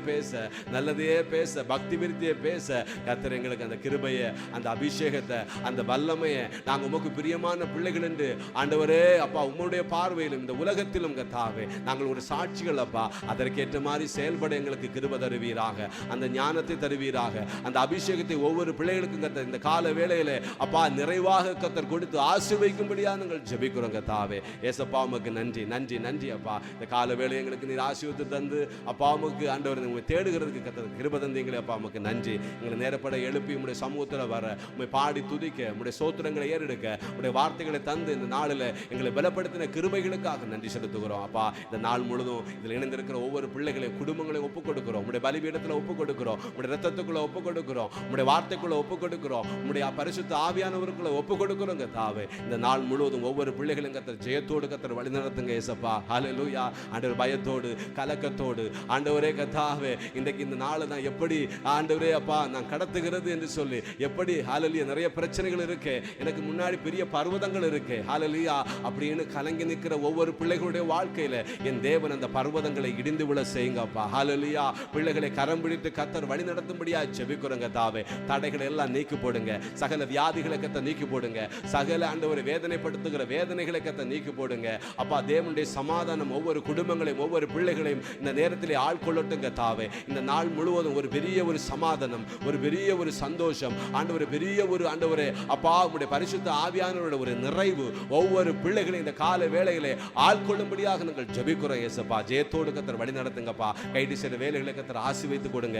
பேச பக்தி விருத்தியை பேச கர்த்தர் எங்களுக்கு அந்த கிருபையை அந்த அபிஷேகத்தை அந்த வல்லமையை நாங்கள் உமக்கு பிரியமான பிள்ளைகள் என்று ஆண்டவரே அப்பா உம்முடைய பார்வையிலும் இந்த உலகத்திலும் கர்த்தாவே நாங்கள் ஒரு சாட்சிகள் அப்பா. அதற்கேற்ற மாதிரி செயல்பட எங்களுக்கு கிருபை தருவீராக. அந்த ஞானத்தை தருவீராக. அந்த அபிஷேகத்தை ஒவ்வொரு பிள்ளைகளுக்கும் கர்த்தர் இந்த கால வேளையில அப்பா நிறைவாக கர்த்தர் கொடுத்து ஆசீர்வதிக்கும்படியா நாங்கள் ஜெபிக்கிறோம் கர்த்தாவே. ஏசப்பா உமக்கு நன்றி அப்பா. இந்த கால வேளை எங்களுக்கு நீர் ஆசீர்வாதத்தை தந்து அப்பா உமக்கு ஆண்டவர் உங்களை தேடுகிறதுக்கு கர்த்தர் கிருபை தந்தீங்களே அப்பா உமக்கு நன்றி. எங்களை நேரப்பட எழுப்பி உங்களுடைய சமூகத்தில் வர உண்மை பாடி துதிக்க உங்களுடைய சோத்திரங்களை ஏறெடுக்க உங்களுடைய வார்த்தைகளை தந்து இந்த நாளில் எங்களை பலப்படுத்தின கிருபைகளுக்காக நன்றி செலுத்துகிறோம் அப்பா. இந்த நாள் முழுதும் இதில் இணைந்திருக்கிற ஒவ்வொரு பிள்ளைகளையும் குடும்பங்களையும் ஒப்புக் கொடுக்கிறோம். உங்களுடைய பலிபீடத்தில் ஒப்புக் கொடுக்கிறோம். உங்களுடைய ரத்தத்துக்குள்ள ஒப்புக் கொடுக்கிறோம். உங்களுடைய வார்த்தைக்குள்ள ஒப்புக் கொடுக்கிறோம். உங்களுடைய பரிசுத்த ஆவியானவருக்குள்ள ஒப்புக் கொடுக்கிறோம் கர்த்தாவே. இந்த நாள் முழுவதும் ஒவ்வொரு பிள்ளைகளும் கர்த்தர் ஜெயத்தோடு கர்த்தர் வழி நடத்துங்க ஏசப்பா. ஹல்லேலூயா. ஆண்டவர் பயத்தோடு கலக்கத்தோடு ஆண்டவரே கர்த்தாவே இன்றைக்கு இந்த நாளை நான் எப்படி ஆண்டவரே அப்பா நான் கடத்துகிறது என்று சொல்லி எப்படி ஹல்லேலூயா நிறைய பிரச்சனைகள் இருக்கு, எனக்கு முன்னாடி பெரிய பர்வதங்கள் இருக்கு ஹல்லேலூயா அப்படின்னு கலங்கி நிற்கிற ஒவ்வொரு பிள்ளைகளுடைய வாழ்க்கையில என் தேவன் அந்த பர்வதங்களை இடிந்து விழ செய்யுங்கப்பா. ஹல்லேலூயா. பிள்ளைகளை கரம் பிடித்து கர்த்தர் வழி நடத்தும்படியா ஜெபிக்கிறோங்க தாவே. தடைகளை எல்லாம் நீக்கி போடுங்க. சகல வியாதிகளை கர்த்தர் நீக்கி போடுங்க. சகல ஆண்டவரை வேதனைப்படுத்துகிற வேதனைகளை கர்த்தர் நீக்கி போடுங்க அப்பா. தேவனுடைய சமாதானம் ஒவ்வொரு குடும்பங்களையும் ஒவ்வொரு பிள்ளைகளையும் இந்த நேரத்திலே ஆட்கொள்ளட்டுங்க தாவே. இந்த நாள் முழுவதும் ஒரு பெரிய ஒரு சமாதானம், ஒரு பெரிய ஒரு சந்தோஷம் ஆண்டவரே, பெரிய ஒரு ஆண்டவரே அப்பா உம்முடைய பரிசுத்த ஆவியானவரோட ஒரு நிறைவு ஒவ்வொரு பிள்ளைகளையும் இந்த கால வேளையிலே ஆட்கொள்ளும்படியாக நாங்கள் ஜெபிக்கிறோம் ஏசப்பா. ஜெயத்தோடு கர்த்தர் வழி நடத்துங்கப்பா. கைது செய்த வேலைகளை கர்த்தர் ஆசீர்வதித்து கொடுங்க.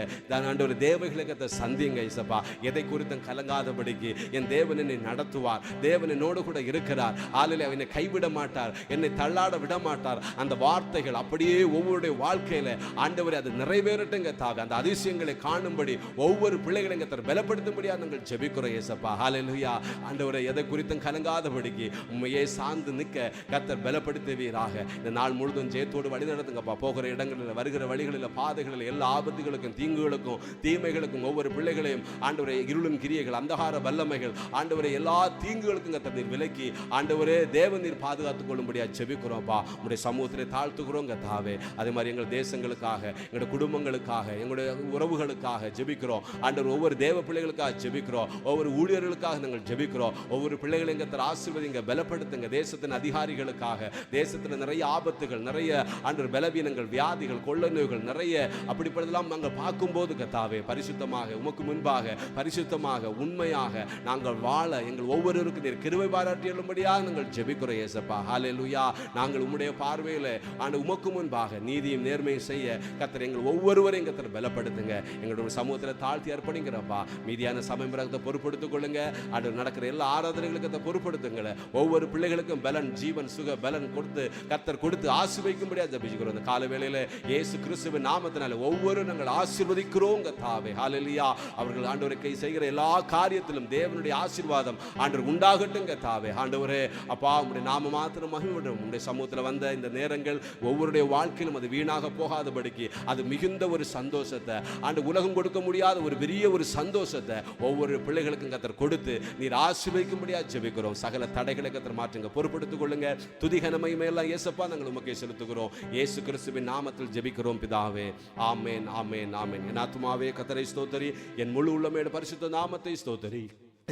ஆண்டவரே தேவைகளை கர்த்தர் சந்திங்க ஏசப்பா. எதை குறித்தும் கலங்காதபடிக்கு என் தேவன் என்னை நடத்துவார். தேவன் என்னோடு கூட இருக்கிறார். ஆளிலே என்னை கைவிட மாட்டார், என்னை தள்ளாட விட மாட்டார். அந்த வார்த்தைகள் அப்படியே ஒவ்வொருடைய வாழ்க்கையில ஆண்டவரே அது நிறைவேறட்டுங்க தாவே. அந்த அதிசயங்களை காணும்படி ஒவ்வொரு பிள்ளைகளையும் கர்த்தர் பலப்படுத்தும்படியா நாங்கள் ஜெபிக்கிறோம் ஏசப்பா. ஹல்லேலூயா. ஆண்டவரே எதை குறித்தும் கலங்காதபடிக்கு உண்மையே சார்ந்து நிற்க கர்த்தர் பலப்படுத்துவீராக. இந்த நாள் முழுதும் ஜெயத்தோடு வழி நடத்துங்கப்பா. போகிற இடங்களில் வருகிற வழிகளில் பாதைகளில் எல்லா ஆபத்துகளுக்கும் தீங்குகளுக்கும் தீமைகளுக்கும் ஒவ்வொரு பிள்ளைகளையும் ஆண்டவரே இருளும் கிரியைகள் அந்தகார வல்லமைகள் ஆண்டவரே எல்லா தீங்குகளுக்கும் பிள்ளைகளுக்கு கர்த்தர் நீர் விலக்கி ஆண்டவரே தேவன் நீர் பாதுகாத்துக் கொள்ளும்படியா ஜெபிக்கிறோம்ப்பா. உங்களுடைய சமூகத்திலே தாழ்த்துகிறோம் கர்த்தாவே. அதே மாதிரி எங்கள் தேசங்களுக்காக, எங்களுடைய குடும்பங்களுக்காக, எங்களுடைய உறவுகளுக்காக ஜெபிக்கிறோம் ஆண்டவர். ஒவ்வொரு தேவ பிள்ளைகளுக்காக ஜெபிக்கிறோம், ஒவ்வொரு ஊழியர்களுக்காக நாங்கள் ஜெபிக்கிறோம். ஒவ்வொரு பிள்ளைகளையும் கர்த்தர் ஆசீர்வதிங்க, பலப்படுத்துங்க. தேசத்தின் அதிகாரிகளுக்காக, தேசத்தில் நிறைய ஆபத்துகள், நிறைய ஆண்டவர் பலவீனங்கள், வியாதிகள், கொள்ளை நோய்கள் நிறைய அப்படிப்பட்டதெல்லாம் நாங்கள் பார்க்கும்போது கர்த்தாவே பரிசுத்தமாக உமக்கு முன்பாக பரிசுத்தமாக உண்மையாக நாங்கள் வாழ எங்கள் ஒவ்வொருவருக்கும் நீர் கிருபை பாராட்டி எழும்படியாக நாங்கள் ஜெபிக்கிறோம் ஏசப்பா. ஹல்லேலூயா. நாங்கள் உம்முடைய பார்வையில் ஆண்டு உமக்கு முன்பாக நீதியும் நேர்மையும் செய்ய கர்த்தர் எங்கள் ஒவ்வொருவரையும் கர்த்தர் பலப்படுத்துங்க. எங்களுடைய சமூகத்தில் தாழ்த்தி அர்ப்பணிக்கிறப்பா. மீதியான சமயம் பொறுப்படுத்திக் கொள்ளுங்க. ஆண்டு நடக்கிற எல்லா ஆராதனைகளுக்கு பொறுப்படுத்துங்க. ஒவ்வொரு பிள்ளைகளுக்கும் பலன், ஜீவன், சுக பலன் கொடுத்து கர்த்தர் கொடுத்து ஆசீர்வதிக்கும்படியா ஜெபிக்கிறோம். இந்த கால வேளையில இயேசு கிறிஸ்துவின் நாமத்தினால ஒவ்வொரு நாங்கள் ஆசீர்வதிக்கிறோம் கர்த்தாவே. ஹல்லேலூயா. அவர்கள் ஆண்டவரை செய்கிற எல்லா காரியத்திலும் தேவனுடைய ஆசீர்வாதம் ஆண்டவர் உண்டாகட்டும் கர்த்தாவே. ஆண்டவரே அப்பா உம்முடைய நாம மாத்திரம் மகிமைப்படும். உம்முடைய சமூகத்தில் வந்த இந்த நேரங்கள் ஒவ்வொருடைய வாழ்க்கையிலும் அது வீணாக போகாதபடிக்கு அது மிகுந்த ஒரு சந்தோஷத்தை ஆண்டு உலகம் கொடுக்க முடியாத ஒரு பெரிய ஒரு சந்தோஷத்தை ஒவ்வொரு பிள்ளைகளுக்கும் கர்த்தர் கொடுத்து நீர் ஆசீர்வதிக்கும்படியா ஜெபிக்கிறோம். சகல தடைகளை கர்த்தர் மாற்றுங்க, பொறுப்படுத்திக் கொள்ளுங்க. துதிகன மகிமையெல்லாம் இயேசப்பா நாங்கள் உமக்கே செலுத்துகிறோம். இயேசு கிறிஸ்துவின் நாமத்தில் ஜெபிக்கிறோம் பிதாவே. ஆமென், ஆமென், ஆமென். என் ஆத்துமாவே கர்த்தரை ஸ்தோத்திரி, என் முழு உள்ளமேடு பரிசுத்த நாமத்தை ஸ்தோத்திரி.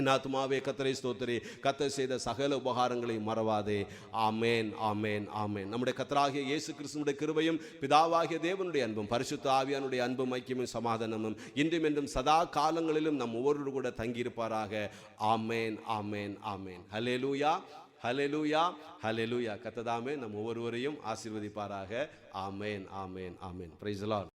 என் ஆத்துமாவே கர்த்தரை ஸ்தோத்திரி, கர்த்தர் செய்த சகல உபகாரங்களை மறவாதே. ஆமென், ஆமென், ஆமென். நம்முடைய கர்த்தராகிய இயேசு கிறிஸ்துவினுடைய கிருபையும் பிதாவாகிய தேவனுடைய அன்பும் பரிசுத்த ஆவியானுடைய அன்பும் ஐக்கியமும் சமாதானமும் இன்றும் என்றும் சதா காலங்களிலும் நம் ஒவ்வொரு கூட தங்கியிருப்பாராக. ஆமென், ஆமென், ஆமென். ஹல்லேலூயா, ஹல்லேலூயா, ஹல்லேலூயா. கர்த்தர் தாமே நம் ஒவ்வொருவரையும் ஆசீர்வதிப்பாராக. ஆமென், ஆமென், ஆமென். Praise the Lord.